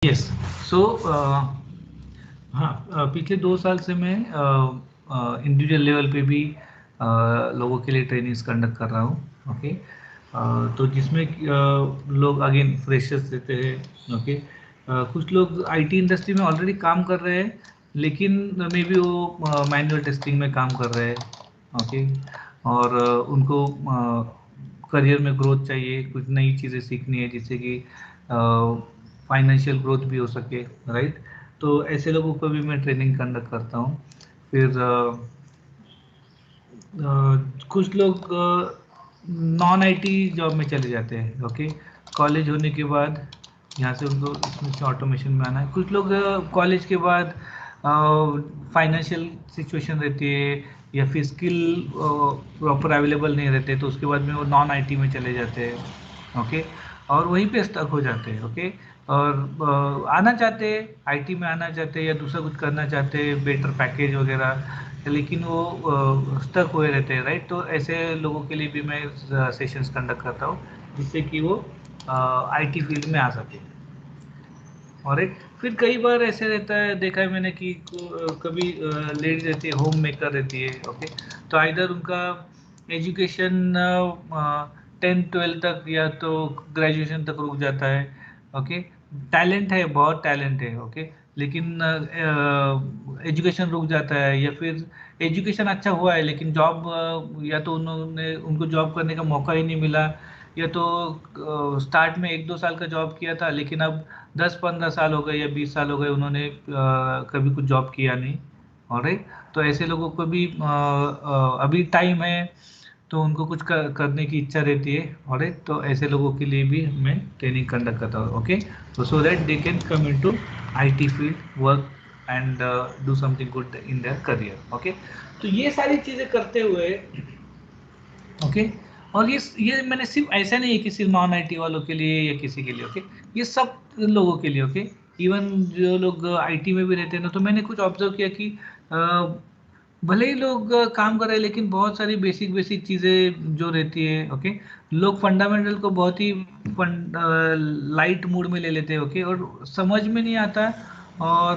Yes. सो हाँ, पिछले 2 साल से मैं इंडिविजुअल लेवल पे भी लोगों के लिए ट्रेनिंग्स कंडक्ट कर रहा हूँ। ओके। तो जिसमें लोग अगेन फ्रेशर्स रहते हैं। ओके। कुछ लोग आईटी इंडस्ट्री में ऑलरेडी काम कर रहे हैं, लेकिन मे बी वो मैनुअल टेस्टिंग में काम कर रहे हैं। ओके। और उनको करियर में ग्रोथ चाहिए, कुछ नई चीज़ें सीखनी है जिससे कि फाइनेंशियल ग्रोथ भी हो सके, राइट। तो ऐसे लोगों को भी मैं ट्रेनिंग कंडक्ट करता हूँ। फिर कुछ लोग नॉन आईटी जॉब में चले जाते हैं। ओके। कॉलेज होने के बाद यहाँ से उनको इसमें से ऑटोमेशन में आना है। कुछ लोग कॉलेज के बाद फाइनेंशियल सिचुएशन रहती है या फिर स्किल प्रॉपर अवेलेबल नहीं रहते, तो उसके बाद में वो नॉन आईटी में चले जाते हैं। ओके। और वहीं पे स्टक हो जाते हैं। ओके। और आना चाहते हैं, आईटी में आना चाहते हैं या दूसरा कुछ करना चाहते हैं, बेटर पैकेज वगैरह, लेकिन वो स्टक हुए रहते हैं, राइट। तो ऐसे लोगों के लिए भी मैं सेशंस कंडक्ट करता हूँ जिससे कि वो आईटी फील्ड में आ सके। और एक फिर कई बार ऐसे रहता है, देखा है मैंने कि कभी लेडीज रहती है, होम मेकर रहती है। ओके। तो आइदर उनका एजुकेशन 10-12 तक या तो ग्रेजुएशन तक रुक जाता है। ओके। टैलेंट है, बहुत टैलेंट है। ओके। लेकिन एजुकेशन रुक जाता है, या फिर एजुकेशन अच्छा हुआ है लेकिन जॉब या तो उन्होंने उनको जॉब करने का मौका ही नहीं मिला, या तो स्टार्ट में 1-2 साल का जॉब किया था, लेकिन अब 10-15 साल हो गए या 20 साल हो गए, उन्होंने कभी कुछ जॉब किया नहीं। ऑलराइट। तो ऐसे लोगों को भी अभी टाइम है, तो उनको कुछ करने की इच्छा रहती है। ऑलराइट। तो ऐसे लोगों के लिए भी मैं ट्रेनिंग कंडक्ट करता हूँ। ओके। तो so that they can come into IT field work and do something good in their career. Okay. तो ये सारी चीज़ें करते हुए, ओके। और ये मैंने सिर्फ ऐसा नहीं है कि सिर्फ नॉन आईटी वालों के लिए या किसी के लिए। ओके। ये सब लोगों के लिए। ओके। इवन जो लोग आईटी में भी रहते हैं ना, तो मैंने कुछ ऑब्जर्व किया कि भले ही लोग काम कर रहे हैं, लेकिन बहुत सारी बेसिक बेसिक चीज़ें जो रहती है। ओके। लोग फंडामेंटल को बहुत ही लाइट मूड में ले लेते हैं। ओके। और समझ में नहीं आता, और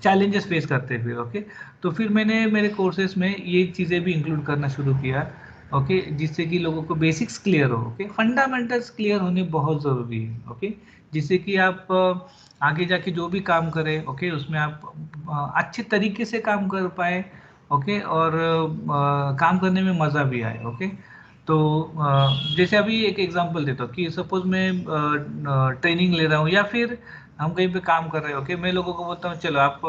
चैलेंजेस फेस करते हैं फिर। ओके। तो फिर मैंने मेरे कोर्सेज में ये चीज़ें भी इंक्लूड करना शुरू किया। ओके। जिससे कि लोगों को बेसिक्स क्लियर हो। ओके। फंडामेंटल्स क्लियर होने बहुत ज़रूरी है। ओके। जिससे कि आप आगे जाके जो भी काम करें, ओके, उसमें आप अच्छे तरीके से काम कर पाए। ओके। और काम करने में मज़ा भी आए। ओके। तो जैसे अभी एक एग्जांपल देता हूँ कि सपोज मैं ट्रेनिंग ले रहा हूँ, या फिर हम कहीं पे काम कर रहे हैं। ओके। मैं लोगों को बोलता हूँ चलो आप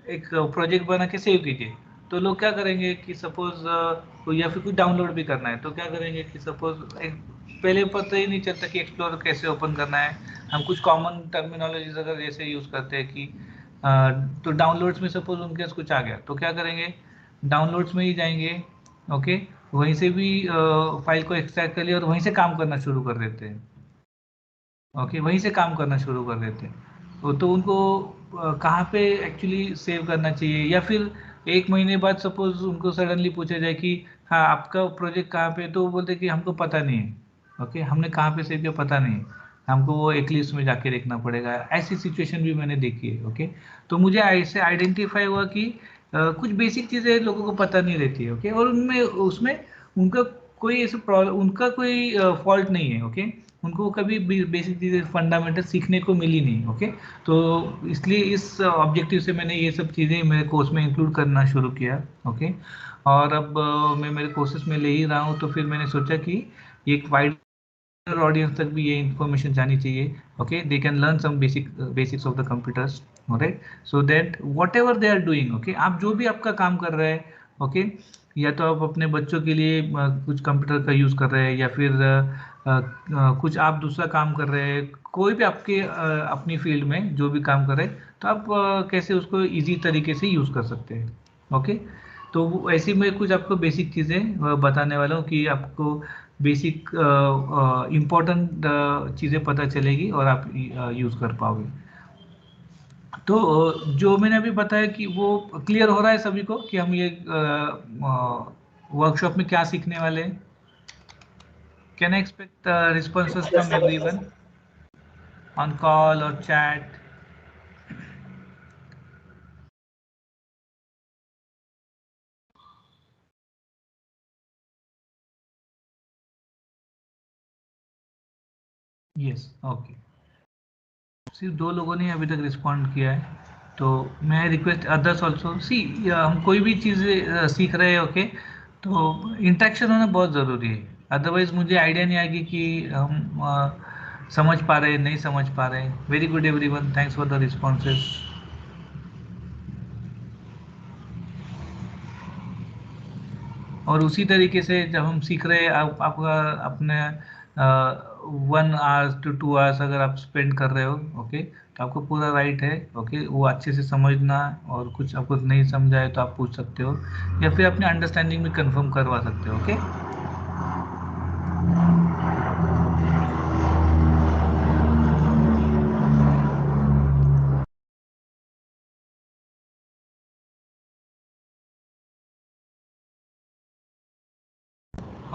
एक प्रोजेक्ट बना के सेव कीजिए। तो लोग क्या करेंगे कि सपोज या फिर कुछ डाउनलोड भी करना है, तो क्या करेंगे कि सपोज एक पहले पता ही नहीं चलता कि एक्सप्लोर कैसे ओपन करना है। हम कुछ कॉमन टर्मिनोलॉजीज अगर जैसे यूज़ करते हैं कि तो डाउनलोड्स में सपोज उनके पास कुछ आ गया, तो क्या करेंगे, डाउनलोड्स में ही जाएंगे। ओके। वहीं से भी फाइल को एक्सट्रैक्ट कर लिया और वहीं से काम करना शुरू कर देते हैं। ओके। वहीं से काम करना शुरू कर देते हैं। तो उनको कहाँ पे एक्चुअली सेव करना चाहिए, या फिर 1 महीने बाद सपोज उनको सडनली पूछा जाए कि हाँ आपका प्रोजेक्ट कहाँ पे है, तो वो बोलते हैं कि हमको पता नहीं है। ओके। हमने कहाँ पे सेव किया पता नहीं है, हमको वो एक लिस्ट में जाके देखना पड़ेगा। ऐसी सिचुएशन भी मैंने देखी है। ओके। तो मुझे ऐसे आइडेंटिफाई हुआ कि कुछ बेसिक चीज़ें लोगों को पता नहीं रहती है। ओके। और उनमें उसमें उनका कोई ऐसा प्रॉब्लम, उनका कोई फॉल्ट नहीं है। ओके। उनको कभी बेसिक चीज़ें फंडामेंटल सीखने को मिली नहीं। ओके। तो इसलिए इस ऑब्जेक्टिव से मैंने ये सब चीज़ें मेरे कोर्स में इंक्लूड करना शुरू किया। ओके। और अब मैं मेरे कोर्सेज में ले ही रहा हूँ, तो फिर मैंने सोचा कि एक वाइडर ऑडियंस तक भी ये इन्फॉर्मेशन जानी चाहिए। Okay. They can learn some basics of the computers. Right. So that whatever they are doing, okay, आप जो भी आपका काम कर रहे हैं, ओके, या तो आप अपने बच्चों के लिए कुछ कंप्यूटर का यूज़ कर रहे हैं, या फिर कुछ आप दूसरा काम कर रहे हैं, कोई भी आपके अपनी फील्ड में जो भी काम कर रहे हैं, तो आप कैसे उसको इजी तरीके से यूज़ कर सकते हैं। ओके। तो ऐसे में कुछ आपको बेसिक चीज़ें बताने वाला हूँ कि आपको बेसिक इम्पोर्टेंट चीज़ें पता चलेगी और आप यूज़ कर पाओगे। तो जो मैंने अभी बताया कि वो क्लियर हो रहा है सभी को कि हम ये वर्कशॉप में क्या सीखने वाले हैं। Can I expect responses Yes, from sir. Everyone? on call or chat? Yes, okay. सिर्फ 2 लोगों ने अभी तक रिस्पॉन्ड किया है, तो मैं रिक्वेस्ट अदर्स ऑल्सो सी, हम कोई भी चीज़ें सीख रहे हैं, ओके, तो इंटरेक्शन होना बहुत ज़रूरी है, अदरवाइज मुझे आइडिया नहीं आएगी कि हम समझ पा रहे हैं नहीं समझ पा रहे हैं। Very good everyone, thanks for the responses. और उसी तरीके से जब हम सीख रहे हैं, आपका अपने 1 hours to 2 hours अगर आप स्पेंड कर रहे हो, ओके, तो आपको पूरा राइट है, ओके, वो अच्छे से समझना, और कुछ आपको नहीं समझा है तो आप पूछ सकते हो, या फिर अपने अंडरस्टैंडिंग में कंफर्म करवा सकते हो। Okay,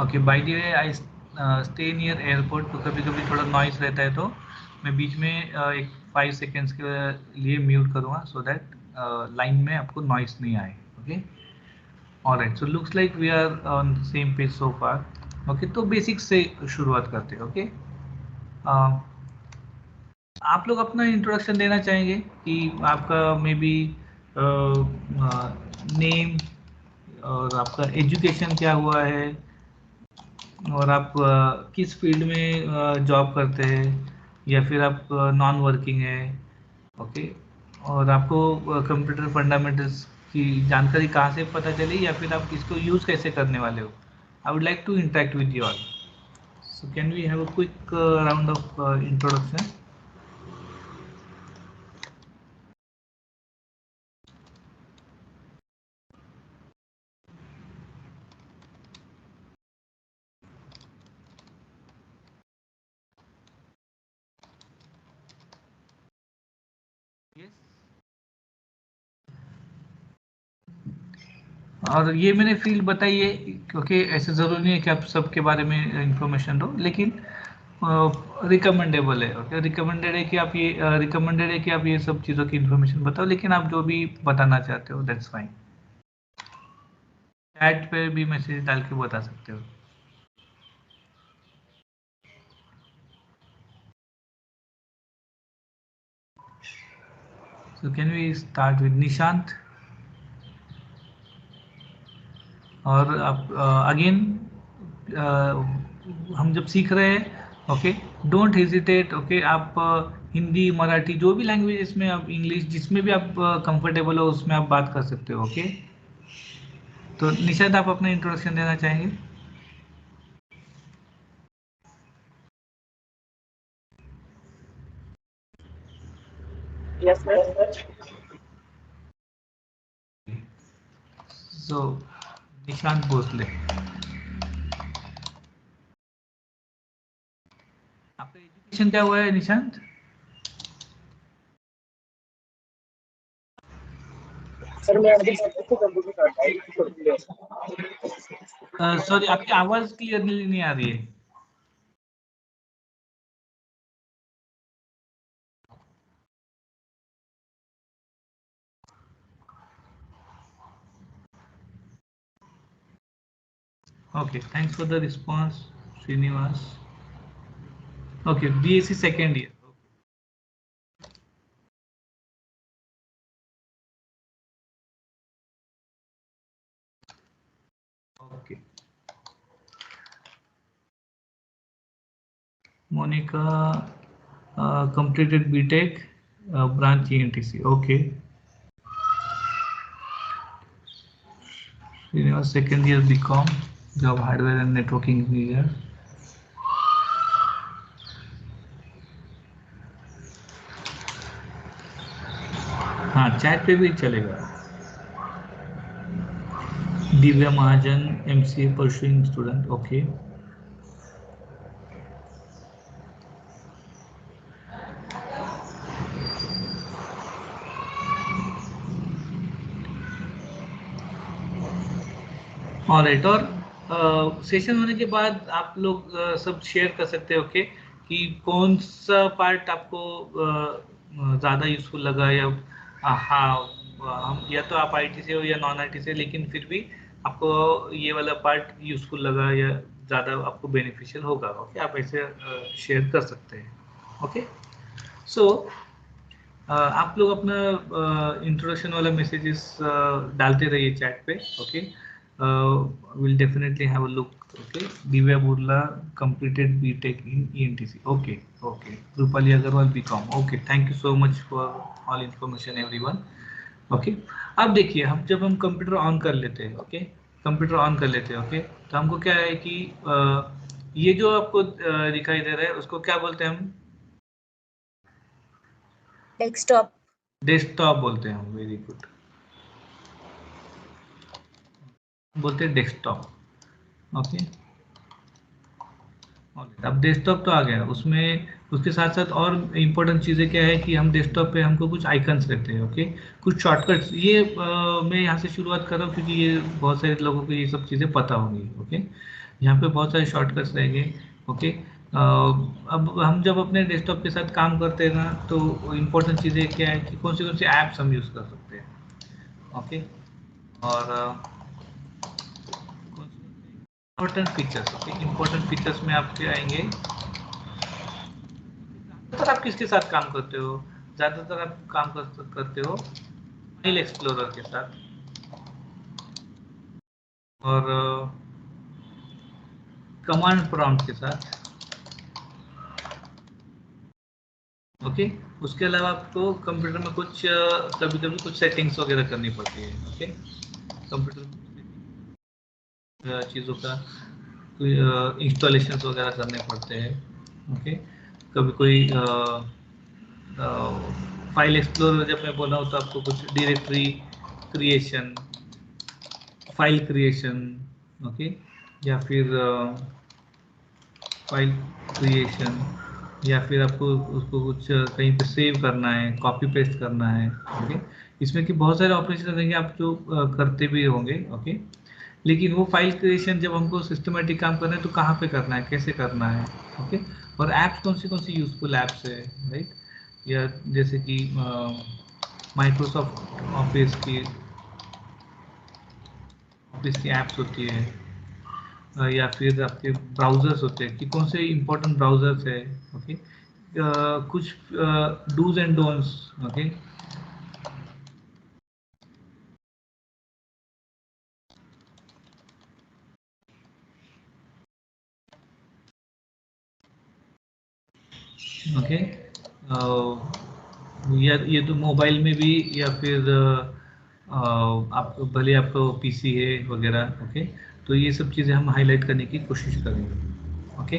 okay, by the way I stay near airport, तो कभी कभी थोड़ा नॉइस रहता है, तो मैं बीच में एक 5 seconds के लिए म्यूट करूँगा, सो दैट लाइन में आपको नॉइस नहीं आए। Okay, alright, so looks like we are on the same page so far. Okay, तो बेसिक्स से शुरुआत करते हैं। ओके, आप लोग अपना इंट्रोडक्शन देना चाहेंगे कि आपका मे बी नेम और आपका एजुकेशन क्या हुआ है, और आप किस फील्ड में जॉब करते हैं, या फिर आप नॉन वर्किंग है। ओके, और आपको कंप्यूटर फंडामेंटल्स की जानकारी कहाँ से पता चली, या फिर आप इसको यूज़ कैसे करने वाले हो। I would like to interact with you all, so can we have a quick round of introduction. और ये मैंने फील्ड बताई है, क्योंकि ऐसे ज़रूरी नहीं है कि आप सबके बारे में इंफॉर्मेशन दो, लेकिन रिकमेंडेबल है। ओके, रिकमेंडेड है कि आप ये रिकमेंडेड है कि आप ये सब चीज़ों की इंफॉर्मेशन बताओ, लेकिन आप जो भी बताना चाहते हो दैट्स फाइन। चैट पे भी मैसेज डाल के बता सकते हो। So can we start with Nishant. और आप अगेन हम जब सीख रहे हैं, ओके, डोंट हेजिटेट। ओके, आप हिंदी मराठी जो भी लैंग्वेजेस में, आप इंग्लिश जिसमें भी आप कंफर्टेबल हो उसमें आप बात कर सकते हो। ओके, तो निशांत आप अपना इंट्रोडक्शन देना चाहेंगे। Yes, sir. सो निशांत भोसले, आपका एजुकेशन क्या हुआ है निशांत? सर मैं अभी कंप्यूटर करता हूँ। सॉरी, आपकी आवाज क्लियरली नहीं आ रही है। Okay, thanks for the response Srinivas. Okay, BSc second year. Okay, Monika completed BTech, branch ENTC. Okay, Srinivas second year BCom, job hardware and networking engineer. हाँ, चैट पे भी चलेगा। दिव्या महाजन, MCA pursuing student. Okay. Alright, और session होने के बाद आप लोग सब शेयर कर सकते हैं। ओके, कि कौन सा पार्ट आपको ज़्यादा यूजफुल लगा, या हाँ हम या तो आप आईटी से हो या नॉन आईटी से, लेकिन फिर भी आपको ये वाला पार्ट यूजफुल लगा या ज़्यादा आपको बेनिफिशियल होगा। ओके, आप ऐसे शेयर कर सकते हैं। ओके, सो आप लोग अपना इंट्रोडक्शन वाला मैसेजेस डालते रहिए चैट पे। Okay, will definitely have a look. Okay, Divya Burla completed BTech in ENTC. Okay okay, Rupali Agarwal BCom. Okay, thank you so much for all information everyone. Okay, अब देखिए जब हम कंप्यूटर ऑन कर लेते हैं, ओके, कंप्यूटर ऑन कर लेते हैं, ओके, तो हमको क्या है कि ये जो आपको दिखाई दे रहा है उसको क्या बोलते हैं हम? डेस्कटॉप। डेस्कटॉप बोलते हैं हम। वेरी गुड, बोलते हैं डेस्कटॉप। ओके, अब डेस्कटॉप तो आ गया, उसमें उसके साथ साथ और इम्पोर्टेंट चीज़ें क्या है कि हम डेस्कटॉप पे हमको कुछ आइकन्स रहते हैं। ओके, कुछ शॉर्टकट्स, ये मैं यहाँ से शुरुआत कर रहा हूँ क्योंकि ये बहुत सारे लोगों को ये सब चीज़ें पता होंगी। ओके, यहाँ पे बहुत सारे शॉर्टकट्स रहेंगे। ओके, अब हम जब अपने डेस्कटॉप के साथ काम करते हैं ना, तो इम्पोर्टेंट चीज़ें क्या है कि कौन सी ऐप्स हम यूज़ कर सकते हैं। ओके, और important features. Okay, important features में आपके आएंगे, ज़्यादातर आप किसके साथ काम करते हो? ज़्यादातर आप काम करते हो फाइल एक्सप्लोरर के साथ और कमांड प्रॉम्प्ट के साथ। ओके, उसके अलावा आपको कंप्यूटर में कुछ कभी कभी कुछ सेटिंग्स वगैरह करनी पड़ती है। ओके, कंप्यूटर चीज़ों का इंस्टॉलेशन वगैरह करने पड़ते हैं। ओके, कभी कोई फाइल एक्सप्लोरर जब मैं बोला हूँ तो आपको कुछ directory creation, file creation, okay, या फिर फाइल क्रिएशन, या फिर आपको उसको कुछ कहीं पे सेव करना है, कॉपी पेस्ट करना है। ओके, इसमें कि बहुत सारे ऑपरेशन रहेंगे आप जो करते भी होंगे। ओके, लेकिन वो फाइल क्रिएशन जब हमको सिस्टमेटिक काम करना है तो कहाँ पे करना है, कैसे करना है। ओके, और ऐप्स कौन सी यूजफुल ऐप्स है, राइट, या जैसे कि माइक्रोसॉफ्ट ऑफिस की ऐप्स होती है, या फिर आपके ब्राउजर्स होते हैं कि कौन से इंपॉर्टेंट ब्राउजर्स है। ओके, कुछ dos and don'ts. Okay, okay, या ये तो मोबाइल में भी, या फिर आप भले आपका पीसी है वगैरह। ओके, तो ये सब चीज़ें हम हाईलाइट करने की कोशिश करेंगे। ओके,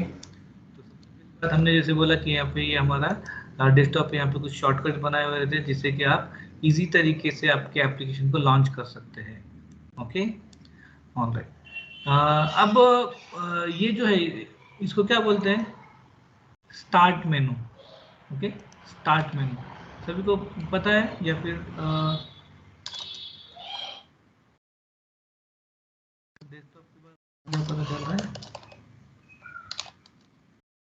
हमने जैसे बोला कि यहाँ पे ये हमारा डेस्कटॉप पे यहाँ पे कुछ शॉर्टकट बनाए हुए रहते हैं जिससे कि आप इजी तरीके से आपके एप्लीकेशन को लॉन्च कर सकते हैं। ओके, ऑलराइट, अब ये जो है इसको क्या बोलते हैं? Start menu. Okay, start menu सभी को पता है या फिर डेस्कटॉप के बाद क्या पता चल रहा है?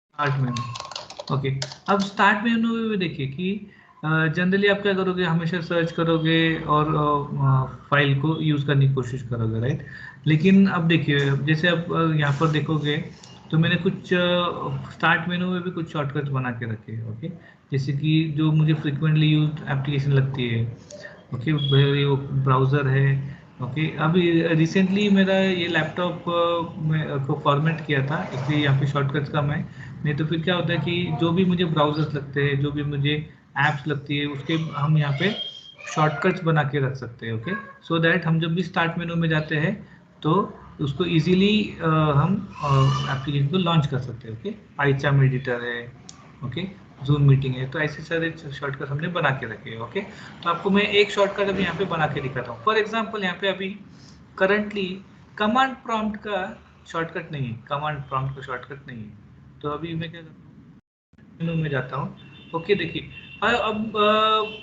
Start menu. ओके, अब स्टार्ट मेनू में देखिए कि जनरली आप क्या करोगे, हमेशा सर्च करोगे और फाइल को यूज़ करने की कोशिश करोगे, राइट। लेकिन अब देखिए जैसे आप यहाँ पर देखोगे तो मैंने कुछ स्टार्ट मेनू में भी कुछ शॉर्टकट्स बना के रखे हैं। ओके, जैसे कि जो मुझे फ्रिक्वेंटली यूज्ड एप्लीकेशन लगती है। ओके, वो ब्राउज़र है। ओके, अभी रिसेंटली मेरा ये लैपटॉप को फॉर्मेट किया था, इसलिए यहाँ पे शॉर्टकट्स कम है। नहीं तो फिर क्या होता है कि जो भी मुझे ब्राउजर्स लगते हैं, जो भी मुझे ऐप्स लगती है, उसके हम यहाँ पे शॉर्टकट्स बना के रख सकते हैं। ओके, सो दैट हम जब भी स्टार्ट मेनू में जाते हैं तो उसको इजीली हम एप्लीकेशन को लॉन्च कर सकते हैं। ओके, पाइचाम एडिटर है, ओके, जूम मीटिंग है, तो ऐसे सारे शॉर्टकट हमने बना के रखे हैं। ओके, तो आपको मैं एक शॉर्टकट अभी यहाँ पे बना के दिखाता हूँ। फॉर एग्जाम्पल यहाँ पे अभी करंटली कमांड प्रॉम्प्ट का शॉर्टकट नहीं है, कमांड प्रॉम्प्ट का शॉर्टकट नहीं है। तो अभी मैं क्या करता हूँ, मेनू में जाता हूँ। ओके, देखिए अब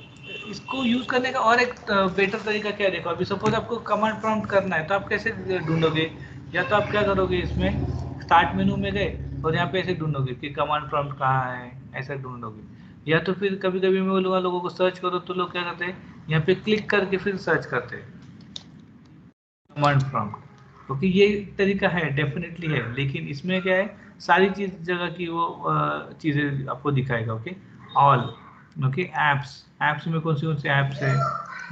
इसको यूज करने का और एक बेटर तरीका क्या है, देखो अभी सपोज आपको कमांड प्रॉम्प्ट करना है तो आप कैसे ढूंढोगे? या तो आप क्या करोगे, इसमें स्टार्ट मेनू में गए और यहाँ पे ऐसे ढूंढोगे कि कमांड प्रॉम्प्ट कहाँ है, ऐसा ढूंढोगे। या तो फिर कभी कभी मैं बोलूँगा लोगों को सर्च करो, तो लोग क्या करते हैं, यहाँ पे क्लिक करके फिर सर्च करते हैं कमांड प्रॉम्प्ट। क्योंकि ये तरीका है, डेफिनेटली है, लेकिन इसमें क्या है, सारी चीज जगह की वो चीजें आपको दिखाएगा। Okay, all. ओके, एप्स में कौन से एप्स है,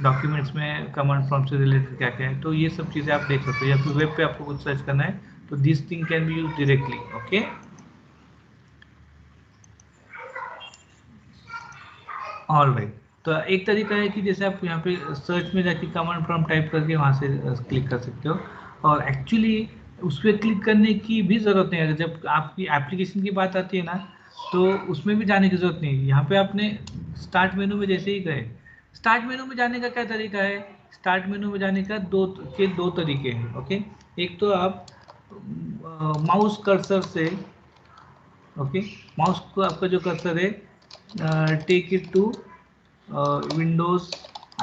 डॉक्यूमेंट्स में कमांड प्रॉम्प्ट से रिलेटेड क्या क्या है, तो ये सब चीजें आप देख सकते हो। या फिर वेब पे आपको कुछ सर्च करना है तो this thing can be use directly. Okay, all right. तो एक तरीका है कि जैसे आप यहाँ पे सर्च में जाके कमांड प्रॉम्प्ट टाइप करके वहाँ से क्लिक कर सकते हो। और एक्चुअली उस पर क्लिक करने की भी ज़रूरत नहीं है। अगर जब आपकी एप्लीकेशन की बात आती है ना, तो उसमें भी जाने की ज़रूरत नहीं है। यहाँ पे आपने स्टार्ट मेनू में जैसे ही गए, स्टार्ट मेनू में जाने का क्या तरीका है, स्टार्ट मेनू में जाने का दो तरीके हैं। ओके, एक तो आप माउस कर्सर से, ओके, माउस को आपका जो कर्सर है take it to Windows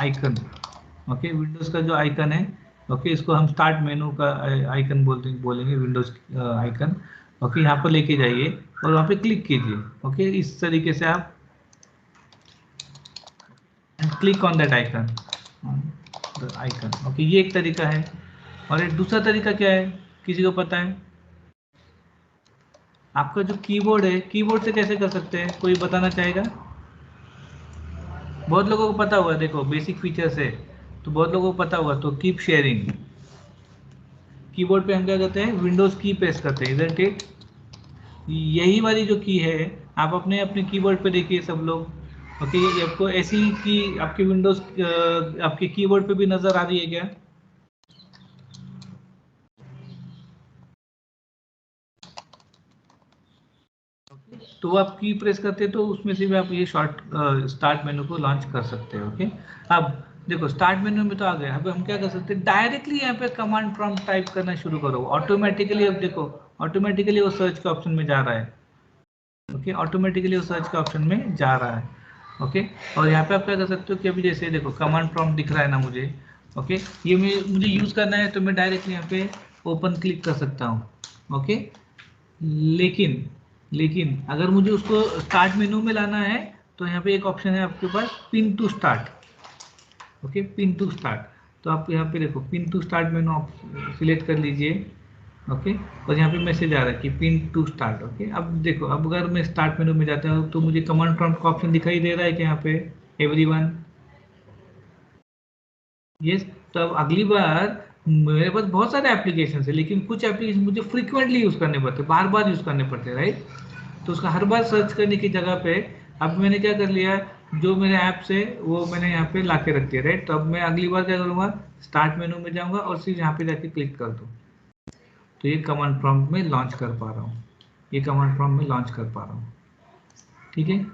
icon. Okay, Windows का जो आइकन है, ओके, इसको हम स्टार्ट मेनू का आइकन बोलेंगे विंडोज आइकन। ओके, यहाँ पर लेके जाइए और वहाँ पे क्लिक कीजिए। ओके, इस तरीके से आप click on that icon. Okay, ये एक तरीका है। और एक दूसरा तरीका क्या है, किसी को पता है? आपका जो कीबोर्ड है, कीबोर्ड से कैसे कर सकते हैं, कोई बताना चाहेगा? बहुत लोगों को पता होगा, देखो बेसिक फीचर्स है तो बहुत लोगों को पता होगा। तो कीप शेयरिंग, कीबोर्ड पे हम क्या करते हैं, विंडोज की प्रेस करते हैं, इधर टिक। यही वाली जो की है, आप अपने अपने कीबोर्ड पे देखिए सब लोग। ओके, ये आपको ऐसी की आपके विंडोज आपके कीबोर्ड पे भी नजर आ रही है क्या? तो वो आप की प्रेस करते हैं तो उसमें से भी आप ये शॉर्ट स्टार्ट मेनू को लॉन्च कर सकते हैं। ओके, अब देखो स्टार्ट मेनू में तो आ गए। अब हम क्या कर सकते हैं, डायरेक्टली यहाँ पे कमांड प्रॉम्प्ट टाइप करना शुरू करो ऑटोमेटिकली। अब देखो ऑटोमेटिकली वो सर्च के ऑप्शन में जा रहा है। ओके, ऑटोमेटिकली वो सर्च के ऑप्शन में जा रहा है। ओके, और यहाँ पे आप क्या कर सकते हो कि अभी जैसे देखो कमांड प्रॉम्प्ट दिख रहा है ना मुझे। ओके, ये मुझे यूज करना है तो मैं डायरेक्टली यहाँ पे ओपन क्लिक कर सकता हूँ। ओके, लेकिन लेकिन अगर मुझे उसको स्टार्ट मेनू में लाना है तो यहाँ पे एक ऑप्शन है आपके पास, pin to start. Okay, pin to start. तो आप यहाँ पे देखो पिन टू स्टार्ट मेनू आप सिलेक्ट कर लीजिए। ओके, और यहाँ पे मैसेज आ रहा है कि पिन टू स्टार्ट। ओके, अब देखो, अब अगर मैं स्टार्ट मेनू में जाता हूँ तो मुझे कमांड प्रॉम्प्ट का ऑप्शन दिखाई दे रहा है कि यहाँ पे एवरीवन। यस, तो अब अगली बार मेरे पास बहुत सारे एप्लीकेशन है, लेकिन कुछ एप्लीकेशन मुझे फ्रीक्वेंटली यूज करने पड़ते, बार बार यूज करने पड़ते, राइट? तो उसका हर बार सर्च करने की जगह पे अब मैंने क्या कर लिया, जो मेरे ऐप्स है वो मैंने यहाँ पे ला के रख दिया, राइट? तो अब मैं अगली बार क्या करूँगा, स्टार्ट मेनू में जाऊँगा और सिर्फ यहाँ पे जाके क्लिक कर दूँ, तो ये कमांड प्रॉम्प्ट में लॉन्च कर पा रहा हूँ, ये कमांड प्रॉम्प्ट में लॉन्च कर पा रहा हूँ। ठीक है,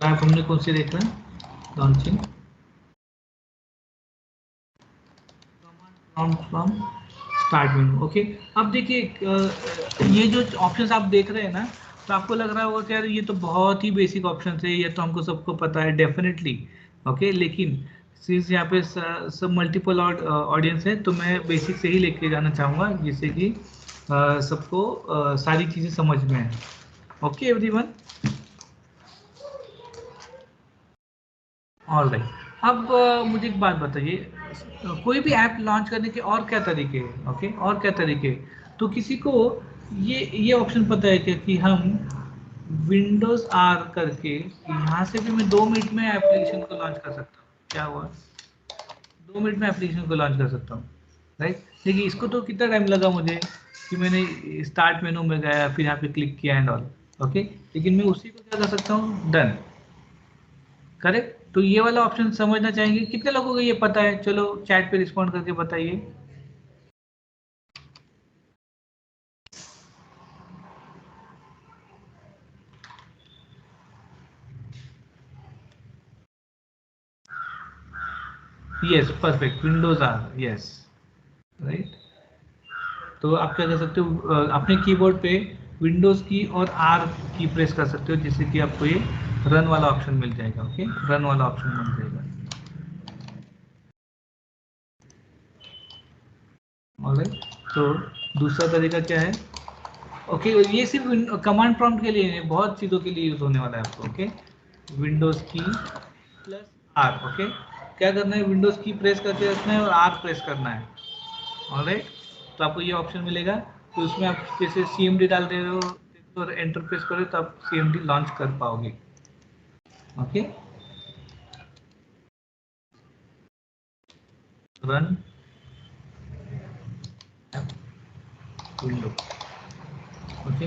ऐप हमने कौन से देखना है, launching from start menu. Okay, अब देखिए ये जो ऑप्शंस आप देख रहे हैं ना, तो आपको लग रहा होगा कि यार ये तो बहुत ही बेसिक ऑप्शन है, ये तो हमको सबको पता है डेफिनेटली। ओके, लेकिन सिंस यहाँ पे सब मल्टीपल ऑडियंस है तो मैं बेसिक से ही लेके जाना चाहूँगा, जिससे कि सबको सारी चीज़ें समझ में आए। Okay everyone, all right. अब मुझे एक बात बताइए, कोई भी ऐप लॉन्च करने के और क्या तरीके हैं? ओके, और क्या तरीके हैं? तो किसी को ये ऑप्शन पता है क्या कि हम विंडोज आर करके यहाँ से भी मैं 2 मिनट में एप्लीकेशन को लॉन्च कर सकता हूँ? क्या हुआ, 2 मिनट में एप्लीकेशन को लॉन्च कर सकता हूँ, राइट? देखिए इसको तो कितना टाइम लगा मुझे कि मैंने स्टार्ट मेनू में गया, फिर यहाँ पे क्लिक किया एंड ऑल। ओके, लेकिन मैं उसी को क्या कर सकता हूँ, डन, करेक्ट? तो ये वाला ऑप्शन समझना चाहेंगे, कितने लोगों को ये पता है? चलो चैट पे रिस्पॉन्ड करके बताइए। Yes perfect, Windows R, yes right. तो आप क्या कर सकते हो, अपने कीबोर्ड पे विंडोज की और आर की प्रेस कर सकते हो, जिससे कि आपको ये रन वाला ऑप्शन मिल जाएगा। ओके, रन वाला ऑप्शन मिल जाएगा। ऑलराइट, तो दूसरा तरीका क्या है? ओके, ये सिर्फ कमांड प्रॉम्प्ट के लिए नहीं, बहुत चीज़ों के लिए यूज होने वाला है आपको। ओके, विंडोज की प्लस आर। ओके, क्या करना है, विंडोज की प्रेस करके रखना है और आर प्रेस करना है। ऑलराइट, तो आपको ये ऑप्शन मिलेगा। तो उसमें आप जैसे CMD डाल दे रहे हो और एंटर प्रेस करो तो आप CMD लॉन्च कर पाओगे। Okay, run window. Okay,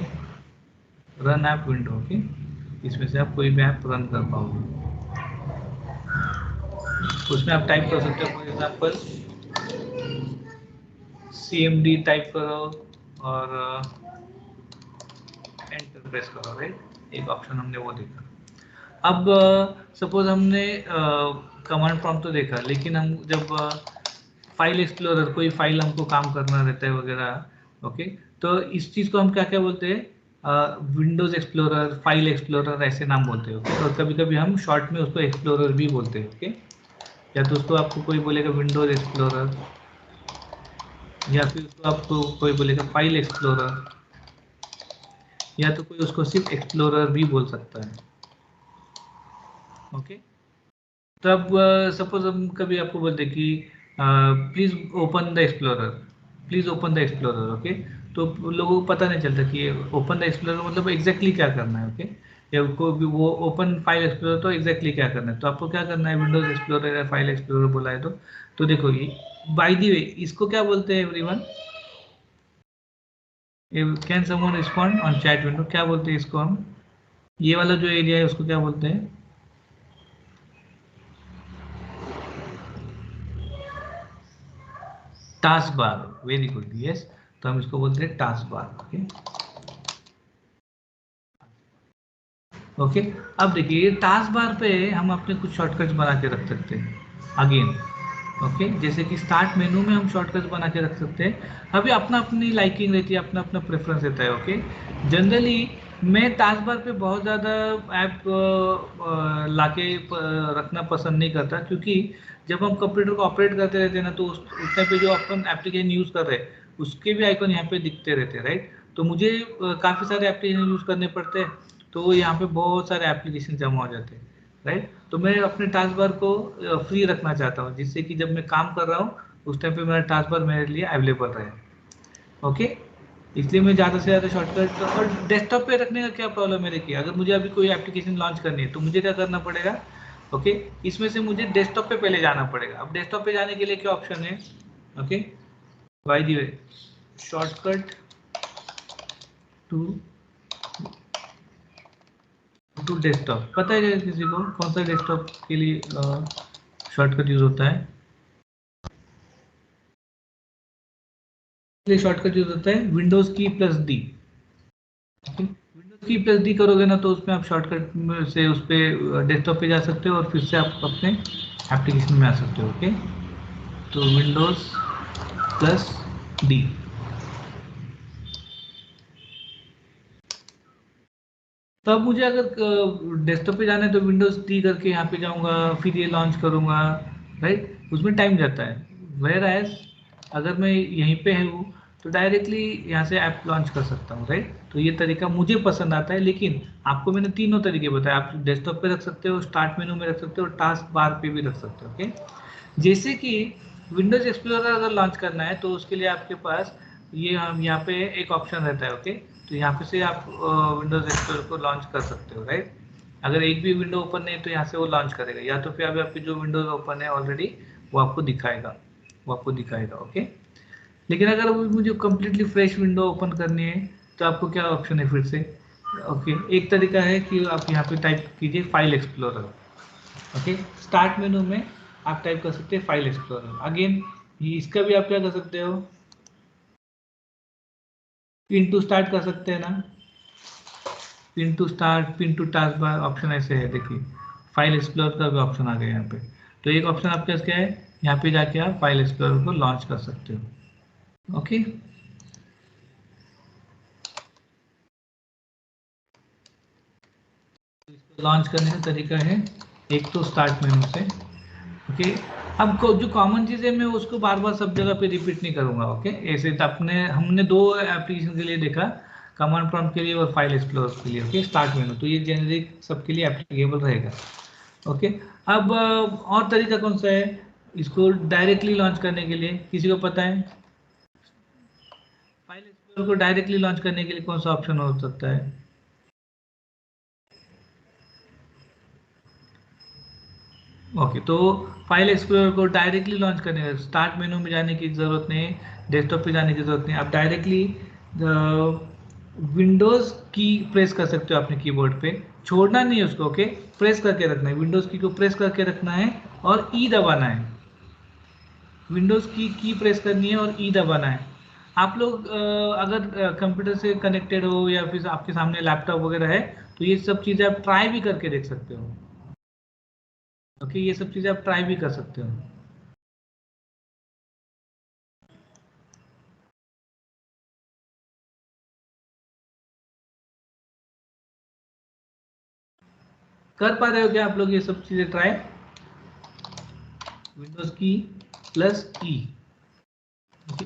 run app window. Okay, इसमें से आप कोई भी ऐप रन कर पाओगे। उसमें आप टाइप कर सकते हो, फॉर एग्जांपल CMD टाइप करो और एंटर प्रेस करो। राइट, एक ऑप्शन हमने वो देखा। अब सपोज हमने कमांड प्रॉम्प्ट तो देखा, लेकिन हम जब फाइल एक्सप्लोरर, कोई फाइल हमको काम करना रहता है वगैरह। ओके, तो इस चीज़ को हम क्या क्या बोलते हैं, विंडोज एक्सप्लोरर, फाइल एक्सप्लोरर, ऐसे नाम बोलते हैं। ओके, और कभी कभी हम शॉर्ट में उसको एक्सप्लोरर भी बोलते हैं। ओके, या तो उसको आपको कोई बोलेगा विंडोज एक्सप्लोरर, या फिर उसको आपको कोई बोलेगा फाइल एक्सप्लोरर, या तो कोई उसको सिर्फ एक्सप्लोरर भी बोल सकता है। ओके, तब सपोज हम कभी आपको बोलते कि please open the explorer, please open the explorer. Okay, तो लोगों को पता नहीं चलता कि ओपन द एक्सप्लोरर मतलब एग्जैक्टली क्या करना है। ओके, या को भी वो ओपन फाइल एक्सप्लोरर तो एग्जैक्टली क्या करना है। तो आपको क्या करना है, विंडोज एक्सप्लोरर या फाइल एक्सप्लोरर बोला है तो देखो ये बाय द वे इसको क्या बोलते हैं everyone, can someone respond on chat window, क्या बोलते हैं इसको हम, ये वाला जो एरिया है उसको क्या बोलते हैं? Task bar. Very good, yes, तो हम इसको बोलते हैं टास्क बार। ओके, ओके, अब देखिए टास्क बार पे हम अपने कुछ शॉर्टकट्स बना के रख सकते हैं अगेन। ओके, जैसे कि स्टार्ट मेनू में हम शॉर्टकट्स बना के रख सकते हैं। अभी अपना अपनी लाइकिंग रहती है, अपना अपना प्रेफरेंस रहता है। ओके, जनरली मैं टास्क बार पे बहुत ज़्यादा ऐप लाके रखना पसंद नहीं करता, क्योंकि जब हम कंप्यूटर को ऑपरेट करते रहते हैं ना, तो उस टाइम पे जो अपन एप्लीकेशन यूज़ कर रहे हैं उसके भी आइकन यहाँ पे दिखते रहते हैं। राइट, तो मुझे काफ़ी सारे एप्लीकेशन यूज़ करने पड़ते हैं, तो यहाँ पे बहुत सारे एप्लीकेशन जमा हो जाते हैं। राइट, तो मैं अपने टास्क बार को फ्री रखना चाहता हूँ, जिससे कि जब मैं काम कर रहा हूँ उस टाइम पे मेरा टास्क बार मेरे लिए अवेलेबल रहे। ओके, इसलिए मैं ज़्यादा से ज़्यादा शॉर्टकट, और डेस्कटॉप पे रखने का क्या प्रॉब्लम है, देखिए अगर मुझे अभी कोई एप्लीकेशन लॉन्च करनी है तो मुझे क्या करना पड़ेगा। ओके, इसमें से मुझे डेस्कटॉप पे पहले जाना पड़ेगा। अब डेस्कटॉप पे जाने के लिए क्या ऑप्शन है? Okay, by the way shortcut to to desktop, पता है क्या किसी को कौन सा डेस्कटॉप के लिए शॉर्टकट यूज होता है? लिए शॉर्टकट यूज होता है विंडोज की प्लस डी। विंडोज की प्लस डी करोगे ना, तो उसमें आप शॉर्टकट से उस पर डेस्कटॉप पे जा सकते हो और फिर से आप अपने एप्लीकेशन में आ सकते हो। ओके, तो विंडोज प्लस डी। तो अब मुझे अगर डेस्कटॉप पे जाना है तो विंडोज डी करके यहाँ पे जाऊँगा, फिर ये लॉन्च करूँगा। राइट, उसमें टाइम जाता है। वेयर एज अगर मैं यहीं पे हूँ तो डायरेक्टली यहाँ से ऐप लॉन्च कर सकता हूँ। राइट, तो ये तरीका मुझे पसंद आता है, लेकिन आपको मैंने तीनों तरीके बताए। आप डेस्कटॉप पे रख सकते हो, स्टार्ट मेनू में रख सकते हो, टास्क बार पे भी रख सकते हो। ओके, जैसे कि विंडोज एक्सप्लोरर अगर लॉन्च करना है तो उसके लिए आपके पास ये हम यहाँ पे एक ऑप्शन रहता है। ओके, तो यहाँ पे से आप विंडोज एक्सप्लोरर को लॉन्च कर सकते हो। राइट, अगर एक भी विंडो ओपन नहीं है तो यहाँ से वो लॉन्च करेगा, या तो फिर अभी आपकी जो विंडोज ओपन है ऑलरेडी वो आपको दिखाएगा, वो आपको दिखाएगा। ओके, लेकिन अगर मुझे कम्प्लीटली फ्रेश विंडो ओपन करनी है तो आपको क्या ऑप्शन है फिर से? ओके, एक तरीका है कि आप यहाँ पे टाइप कीजिए file explorer. Okay, start menu में आप टाइप कर सकते हैं फाइल एक्सप्लोरर। अगेन ये इसका भी आप क्या कर सकते हो, पिन टू स्टार्ट कर सकते हैं ना, pin to start, pin to task bar option ऐसे है। देखिए फाइल एक्सप्लोरर का भी ऑप्शन आ गया यहाँ पे। तो एक ऑप्शन आपके पास क्या है, यहाँ पे जाके आप फाइल एक्सप्लोरर को लॉन्च कर सकते हो। ओके, लॉन्च करने का तरीका है एक तो स्टार्ट मेनू से। ओके, अब जो कॉमन चीज़ है मैं उसको बार बार सब जगह पे रिपीट नहीं करूंगा। ओके, ऐसे तो हमने दो एप्लीकेशन के लिए देखा, कमांड प्रॉम्प्ट के लिए और फाइल एक्सप्लोरर के लिए। ओके, स्टार्ट मेनू तो ये जेनरिक सबके लिए एप्लीकेबल रहेगा। ओके, अब और तरीका कौन सा है इसको डायरेक्टली लॉन्च करने के लिए, किसी को पता है? फाइल एक्सप्लोरर को डायरेक्टली लॉन्च करने के लिए कौन सा ऑप्शन हो सकता है? ओके, तो फाइल एक्सप्लोरर को डायरेक्टली लॉन्च करने का स्टार्ट मेनू में जाने की जरूरत नहीं, डेस्कटॉप पे जाने की जरूरत नहीं, आप डायरेक्टली विंडोज की प्रेस कर सकते हो अपने कीबोर्ड पे, छोड़ना नहीं है उसको। ओके, प्रेस करके रखना है, विंडोज की को प्रेस करके रखना है और ई दबाना है। विंडोज की प्रेस करनी है और ई दबाना है। आप लोग अगर कंप्यूटर से कनेक्टेड हो या फिर आपके सामने लैपटॉप वगैरह है तो ये सब चीजें आप ट्राई भी करके देख सकते हो। ओके, ये सब चीजें आप ट्राई भी कर सकते हो। कर पा रहे हो क्या आप लोग ये सब चीजें ट्राई? विंडोज की प्लस ई,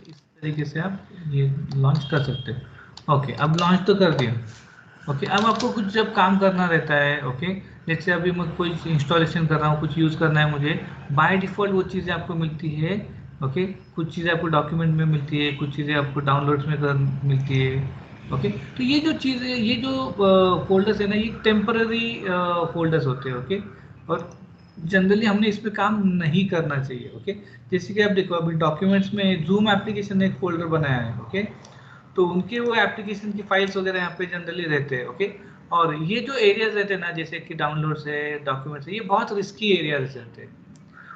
इस तरीके से आप ये लॉन्च कर सकते हो। ओके, अब लॉन्च तो कर दिया। ओके, अब आपको कुछ जब काम करना रहता है, ओके, जैसे अभी मैं कोई इंस्टॉलेशन कर रहा हूँ, कुछ यूज़ करना है मुझे, बाय डिफ़ॉल्ट वो चीज़ें आपको मिलती है। ओके, कुछ चीज़ें आपको डॉक्यूमेंट में मिलती है, कुछ चीज़ें आपको डाउनलोड्स में मिलती है। ओके, तो ये जो चीज़ें, ये जो फोल्डर्स है ना, ये टेम्पररी फोल्डर्स होते हैं। ओके, और जनरली हमने इस पे काम नहीं करना चाहिए। ओके, जैसे कि आप देखो अभी डॉक्यूमेंट्स में जूम एप्लीकेशन ने एक फोल्डर बनाया है। ओके, तो उनके वो एप्लीकेशन की फाइल्स वगैरह यहाँ पे जनरली रहते हैं। ओके, और ये जो एरियाज रहते हैं ना, जैसे कि डाउनलोड्स है, डॉक्यूमेंट्स है, ये बहुत रिस्की एरियाज रहते हैं।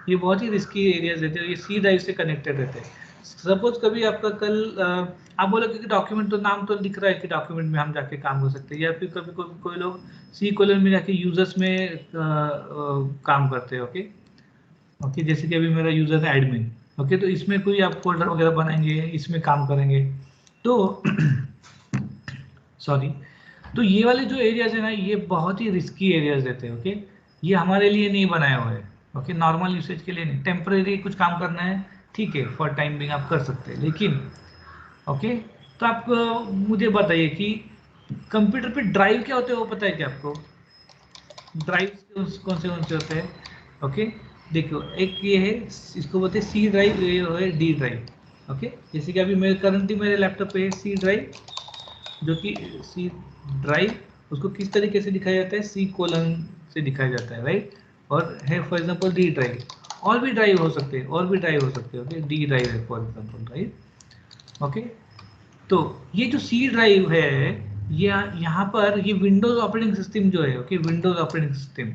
ये बहुत ही रिस्की एरियाज रहते हैं, ये सी ड्राइव से कनेक्टेड रहते हैं। सपोज कभी आपका कल आप बोलोगे कि डॉक्यूमेंट तो नाम तो लिख रहा है कि डॉक्यूमेंट में हम जाके काम कर सकते हैं, या फिर कभी कोई लोग सी कॉलम में जाके यूजर्स में काम करते हैं। ओके, ओके, जैसे कि अभी मेरा यूजर है एडमिन। ओके, तो इसमें कोई आप फोल्डर वगैरह बनाएंगे, इसमें काम करेंगे तो सॉरी, तो ये वाले जो एरियाज है ना, ये बहुत ही रिस्की एरियाज रहते हैं। ओके, ये हमारे लिए नहीं बनाए हुए हैं। ओके, नॉर्मल यूसेज के लिए नहीं, टेम्परेरी कुछ काम करना है ठीक है, फॉर टाइम बिंग आप कर सकते हैं, लेकिन ओके, तो आप मुझे बताइए कि कंप्यूटर पे ड्राइव क्या होते हैं, वो पता है क्या आपको? ड्राइव कौन से होते हैं? ओके, देखो एक ये है, इसको बोलते हैं सी ड्राइव, ये है डी ड्राइव। ओके, जैसे कि अभी मेरे करंटली मेरे लैपटॉप पे है सी ड्राइव, जो कि सी ड्राइव उसको किस तरीके से दिखाया जाता है, सी कोलन से दिखाया जाता है, राइट। और है फॉर एग्जांपल डी ड्राइव, और भी ड्राइव हो सकते हैं, और भी ड्राइव हो सकते हैं। ओके, डी ड्राइव है फॉर एग्जांपल, राइट। ओके, तो ये जो सी ड्राइव है, ये यहाँ पर ये विंडोज ऑपरेटिंग सिस्टम जो है, okay, Windows operating system,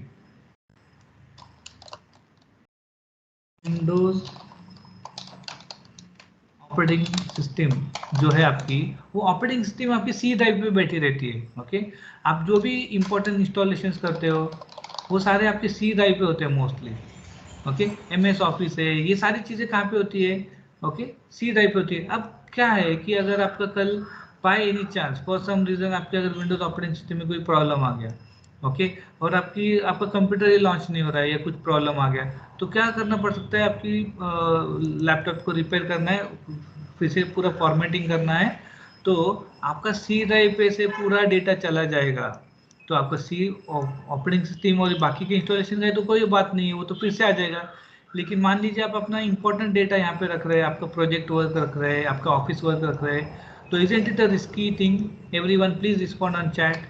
Windows operating system जो है आपकी, वो ऑपरेटिंग सिस्टम आपकी सी ड्राइव पे बैठी रहती है। ओके, आप जो भी इंपॉर्टेंट इंस्टॉलेशन करते हो वो सारे आपके सी ड्राइव पे होते हैं मोस्टली। ओके, एमएस ऑफिस है, ये सारी चीज़ें कहाँ पे होती है? ओके, सी ड्राइव पे होती है। अब क्या है कि अगर आपका कल by any chance for some reason आपके अगर विंडोज ऑपरेटिंग सिस्टम में कोई प्रॉब्लम आ गया, ओके, और आपका कंप्यूटर ही लॉन्च नहीं हो रहा है या कुछ प्रॉब्लम आ गया, तो क्या करना पड़ सकता है? आपकी लैपटॉप को रिपेयर करना है, फिर से पूरा फॉर्मेटिंग करना है, तो आपका सी ड्राइव पे से पूरा डेटा चला जाएगा। तो आपका सी ऑपरेटिंग सिस्टम और बाकी के इंस्टॉलेशन का है तो कोई बात नहीं है, वो तो फिर से आ जाएगा। लेकिन मान लीजिए आप अपना इंपॉर्टेंट डेटा यहाँ पे रख रहे हैं, आपका प्रोजेक्ट वर्क रख रहे हैं, आपका ऑफिस वर्क रख रहे हैं, तो isn't it a risky thing? Everyone please respond on chat.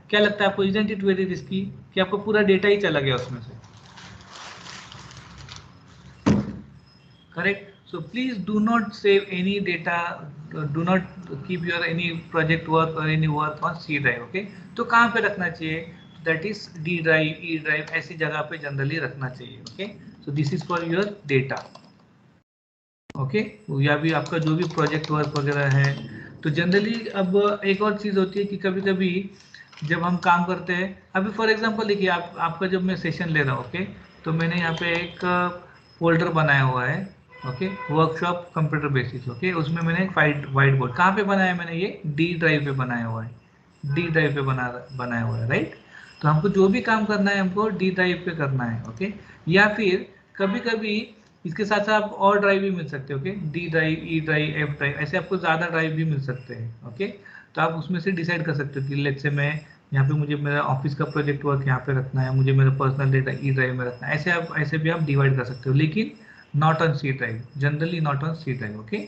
क्या लगता है आपको, इजंट इट वेरी रिस्की कि आपको पूरा डेटा ही चला गया उसमें से? Correct, so please do not save any data, do not keep your any project work or any work on C drive. Okay, तो कहाँ पे रखना चाहिए? That is D drive, E drive, ऐसी जगह पे जनरली रखना चाहिए। Okay, so this is for your data. Okay, या भी आपका जो भी प्रोजेक्ट वर्क वगैरह है, तो जनरली अब एक और चीज़ होती है कि कभी कभी जब हम काम करते हैं, अभी फॉर एग्जांपल देखिए आपका जब मैं सेशन ले रहा हूँ, ओके, तो मैंने यहाँ पे एक फोल्डर बनाया हुआ है, okay, workshop computer basis, okay. उसमें मैंने वाइट बोर्ड कहाँ पे बनाया है मैंने, ये डी ड्राइव पे बनाया हुआ है, डी ड्राइव पे बनाया हुआ है, राइट। तो हमको जो भी काम करना है हमको डी ड्राइव पे करना है, ओके। या फिर कभी कभी इसके साथ साथ आप और ड्राइव भी मिल सकते हैं, okay, D drive, E drive, F drive, ऐसे आपको ज़्यादा ड्राइव भी मिल सकते हैं, ओके। तो आप उसमें से डिसाइड कर सकते हो कि लेट्स से मैं यहाँ पे मुझे मेरा ऑफिस का प्रोजेक्ट वर्क यहाँ पे रखना है, मुझे मेरा पर्सनल डेटा ई ड्राइव में रखना है, ऐसे भी आप डिवाइड कर सकते हो, लेकिन not on C drive, generally not on C drive, okay.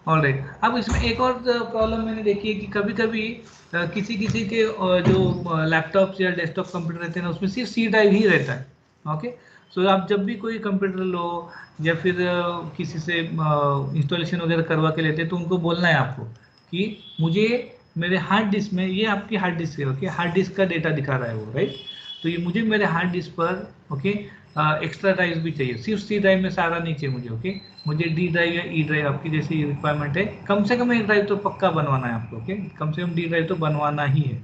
Alright, अब इसमें एक और प्रॉब्लम मैंने देखी है कि कभी कभी किसी किसी के जो लैपटॉप या डेस्कटॉप कंप्यूटर रहते हैं ना, उसमें सिर्फ सी ड्राइव ही रहता है, ओके। सो आप जब भी कोई कंप्यूटर लो या फिर किसी से इंस्टॉलेशन वगैरह करवा के लेते हैं, तो उनको बोलना है आपको कि मुझे मेरे हार्ड डिस्क में, ये आपकी हार्ड डिस्क है, ओके, हार्ड डिस्क का डेटा दिखा रहा है वो, राइट। तो ये मुझे मेरे हार्ड डिस्क पर, ओके, एक्स्ट्रा ड्राइव भी चाहिए, सिर्फ सी ड्राइव में सारा नहीं चाहिए मुझे, ओके। मुझे डी ड्राइव या ई ड्राइव आपकी जैसी रिक्वायरमेंट है, कम से कम एक ड्राइव तो पक्का बनवाना है आपको, ओके, कम से कम डी ड्राइव तो बनवाना ही है,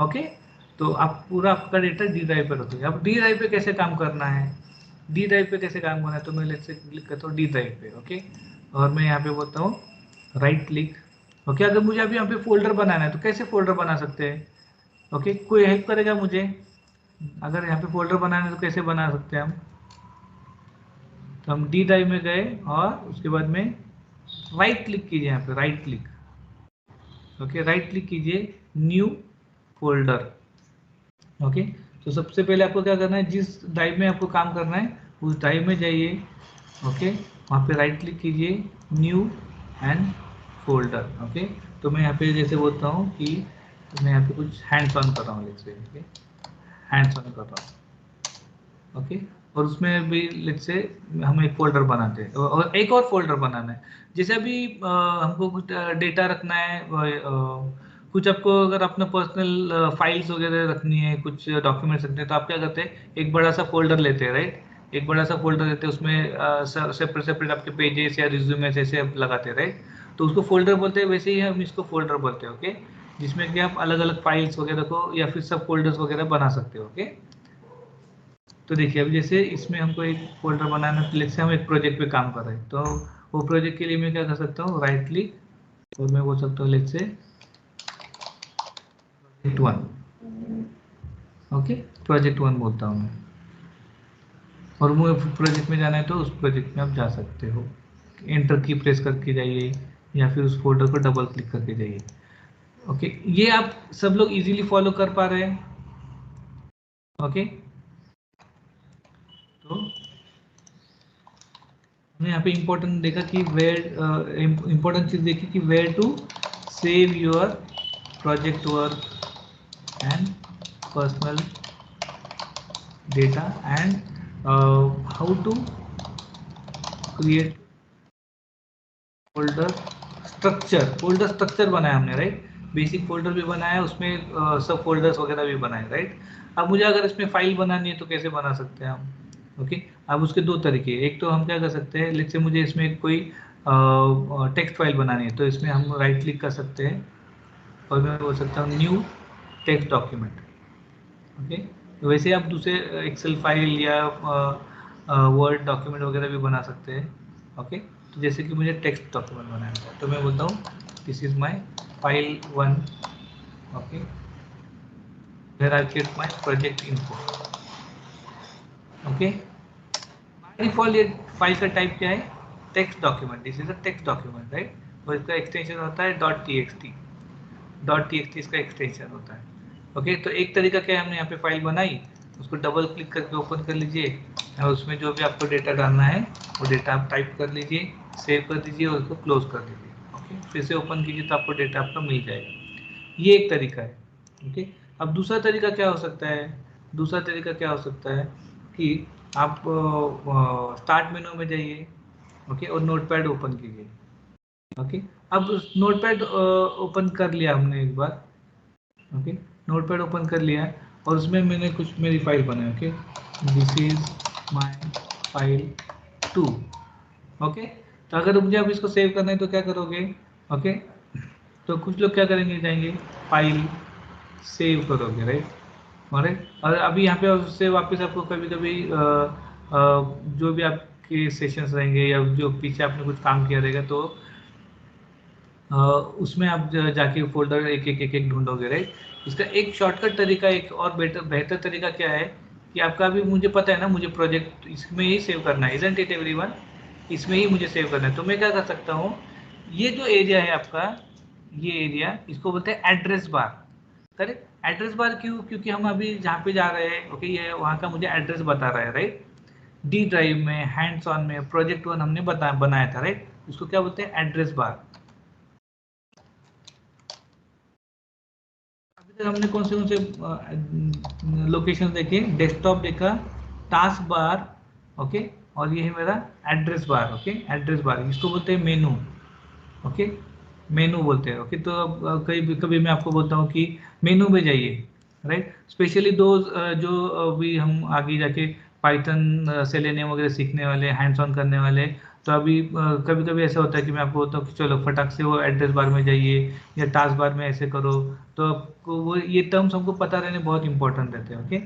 ओके। तो आप पूरा आपका डेटा डी ड्राइव पर रखोगे। अब डी ड्राइव पे कैसे काम करना है, डी ड्राइव पे कैसे काम करना है, तो मैं लेट्स से क्लिक करता हूँ डी ड्राइव पे, ओके, और मैं यहाँ पे बोलता हूँ राइट क्लिक, ओके। अगर मुझे अभी यहाँ पे फोल्डर बनाना है तो कैसे फोल्डर बना सकते हैं, ओके, कोई हेल्प करेगा मुझे, अगर यहाँ पे फोल्डर बनाना है तो कैसे बना सकते हैं हम। तो हम डी ड्राइव में गए और उसके बाद में राइट क्लिक कीजिए, यहाँ पे right click, okay, right click कीजिए, न्यू फोल्डर, ओके। तो सबसे पहले आपको क्या करना है, जिस ड्राइव में आपको काम करना है उस ड्राइव में जाइए, ओके, वहाँ पे राइट क्लिक कीजिए, न्यू एंड फोल्डर, ओके। तो मैं यहाँ पे जैसे बोलता हूँ कि मैं यहाँ पे कुछ हैंड्स ऑन कर रहा हूँ, जैसे, ओके, हैंड्स ऑन कर रहा हूँ, ओके। और उसमें भी लेट्स से हम एक फोल्डर बनाते हैं और एक और फोल्डर बनाना है, जैसे अभी हमको कुछ डेटा रखना है, कुछ आपको अगर अपना पर्सनल फाइल्स वगैरह रखनी है, कुछ डॉक्यूमेंट्स रखने हैं, तो आप क्या करते हैं, एक बड़ा सा फोल्डर लेते हैं, राइट। एक बड़ा सा फोल्डर लेते हैं, उसमें सेपरेट सेपरेट आपके पेजेस या रिज्यूमेस ऐसे आप लगाते हैं, राइट। तो उसको फोल्डर बोलते हैं, वैसे ही हम इसको फोल्डर बोलते हैं, ओके, जिसमें कि आप अलग अलग फाइल्स वगैरह को या फिर सब फोल्डर्स वगैरह बना सकते हो, ओके। तो देखिए अभी जैसे इसमें हमको एक फोल्डर बनाना है, जैसे हम एक प्रोजेक्ट पे काम कर रहे हैं, तो वो प्रोजेक्ट के लिए मैं क्या कर सकता हूँ, राइट क्लिक, और मैं बोल सकता हूँ let's say project 1, okay, project 1 बोलता हूँ मैं, और मुझे प्रोजेक्ट में जाना है तो उस प्रोजेक्ट में आप जा सकते हो, एंटर की प्रेस करके जाइए या फिर उस फोल्डर पर डबल क्लिक करके जाइए, ओके। ये आप सब लोग इजीली फॉलो कर पा रहे हैं, ओके। तो हमने यहाँ पे इम्पोर्टेंट देखा कि वेयर, इम्पोर्टेंट चीज देखी कि where to save your project work and personal data and how to create folder structure बनाया हमने, राइट। बेसिक फोल्डर भी बनाया, उसमें सब फोल्डर्स वगैरह भी बनाए, राइट। अब मुझे अगर इसमें फाइल बनानी है तो कैसे बना सकते हैं हम, ओके। अब उसके दो तरीके, एक तो हम क्या कर सकते हैं, लेट्स से मुझे इसमें कोई टेक्स्ट फाइल बनानी है, तो इसमें हम राइट क्लिक कर सकते हैं और मैं बोल सकता हूँ न्यू टेक्स्ट डॉक्यूमेंट, ओके। तो वैसे आप दूसरे एक्सेल फाइल या वर्ड डॉक्यूमेंट वगैरह भी बना सकते हैं, ओके। तो जैसे कि मुझे टेक्स्ट डॉक्यूमेंट बनाना है तो मैं बोलता हूँ this is my file 1, okay, where I kept my project info, okay. By default ये फाइल का टाइप क्या है, text document, this is a text document, right. और इसका एक्सटेंशन होता है .txt इसका एक्सटेंशन होता है, ओके। तो एक तरीका क्या है, हमने यहाँ पे फाइल बनाई, उसको डबल क्लिक करके ओपन कर लीजिए और उसमें जो भी आपको डेटा डालना है वो डेटा आप टाइप कर लीजिए, सेव कर दीजिए और उसको क्लोज कर दीजिए, ओके। फिर से ओपन कीजिए तो आपको डेटा आपका मिल जाएगा। ये एक तरीका है, ओके। अब दूसरा तरीका क्या हो सकता है, दूसरा तरीका क्या हो सकता है कि आप स्टार्ट मेनू में जाइए, ओके, और नोटपैड ओपन कीजिए, ओके। अब नोटपैड ओपन कर लिया हमने एक बार, ओके, नोटपैड ओपन कर लिया है और उसमें मैंने कुछ मेरी फाइल बनाई, okay, this is my file 2, okay. तो अगर मुझे अब इसको सेव करना है तो क्या करोगे, ओके। तो कुछ लोग क्या करेंगे, जाएंगे फाइल सेव करोगे, राइट, और अभी यहाँ पे उससे वापस आपको कभी कभी जो भी आपके सेशंस रहेंगे या जो पीछे आपने कुछ काम किया रहेगा तो उसमें आप जाके फोल्डर एक एक ढूंढोगे, राइट। इसका एक शॉर्टकट तरीका, एक और बेहतर तरीका क्या है कि आपका अभी मुझे पता है ना, मुझे प्रोजेक्ट इसमें ही सेव करना है, इजंट इट एवरीवन, इसमें ही मुझे सेव करना है। तो मैं क्या कर सकता हूँ, ये जो एरिया है आपका, ये एरिया, इसको बोलते हैं address bar, correct. Address bar क्यों? क्योंकि हम अभी जहाँ पे जा रहे हैं, ओके, ये वहाँ का मुझे एड्रेस बता रहा है, राइट। डी ड्राइव में, हैंड्स ऑन में, प्रोजेक्ट 1 हमने बनाया था, राइट। उसको क्या बोलते हैं? Address bar. हमने कौन से लोकेशन देखे? डेस्कटॉप देखा, टास्क बार, ओके, और ये है मेरा address bar, okay. Address bar इसको बोलते हैं मेनू, ओके, मेनू बोलते हैं, ओके। तो अब कभी कभी मैं आपको बोलता हूँ कि मेनू में जाइए, राइट। स्पेशली दो जो अभी हम आगे जाके पाइथन सेलेनियम वगैरह सीखने वाले, हैंड्स ऑन करने वाले, तो अभी कभी कभी ऐसा होता है कि मैं आपको बोलता हूँ कि चलो फटाक से वो एड्रेस बार में जाइए या टास्क बार में ऐसे करो, तो आपको वो ये टर्म्स हमको पता रहने बहुत इंपॉर्टेंट रहते हैं, ओके।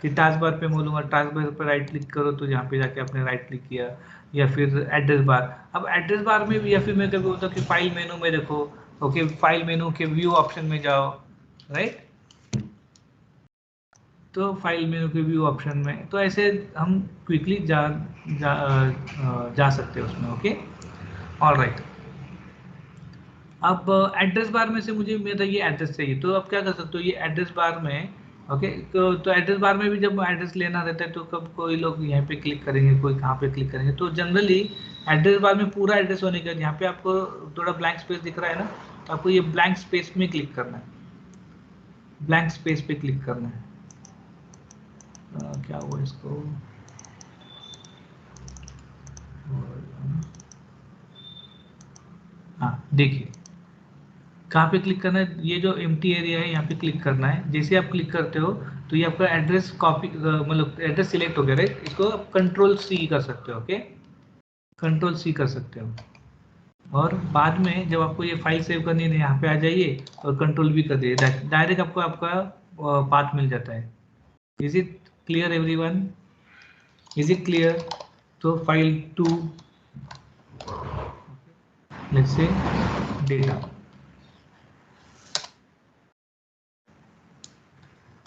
कि टास्क बार पे बोलूँगा, टास्क बार पर राइट क्लिक करो, तो यहाँ पे जाके आपने राइट क्लिक किया, या फिर एड्रेस बार। अब एड्रेस बार में भी, या फिर मैं कभी बोलता हूँ कि फाइल मेनू में देखो, ओके, फाइल मेनू के व्यू ऑप्शन में जाओ, राइट। तो फाइल मेनू के व्यू ऑप्शन में, तो ऐसे हम क्विकली जा सकते हैं उसमें, ओके। All right. अब एड्रेस बार में से मुझे मेरा ये एड्रेस चाहिए, तो अब क्या कर सकते हो, ये एड्रेस बार में, ओके। तो एड्रेस बार में भी जब एड्रेस लेना रहता है तो कब कोई लोग यहाँ पे क्लिक करेंगे, कोई कहाँ पे क्लिक करेंगे, तो जनरली एड्रेस बार में पूरा एड्रेस होने के बाद यहाँ पे आपको थोड़ा ब्लैंक स्पेस दिख रहा है ना, तो आपको ये ब्लैंक स्पेस में क्लिक करना है, ब्लैंक स्पेस पे क्लिक करना है। क्या हुआ इसको, हाँ देखिए कहाँ पे क्लिक करना है, ये जो एम्प्टी एरिया है यहाँ पे क्लिक करना है। जैसे आप क्लिक करते हो तो ये आपका एड्रेस कॉपी, मतलब एड्रेस सिलेक्ट हो गया, राइट। इसको आप कंट्रोल सी कर सकते हो, ओके, कंट्रोल सी कर सकते हो। और बाद में जब आपको ये फाइल सेव करनी है, यहाँ पे आ जाइए और कंट्रोल भी कर दिए, डायरेक्ट आपको आपका पाथ मिल जाता है। Is it clear everyone? Is it clear? तो file 2, let's say data,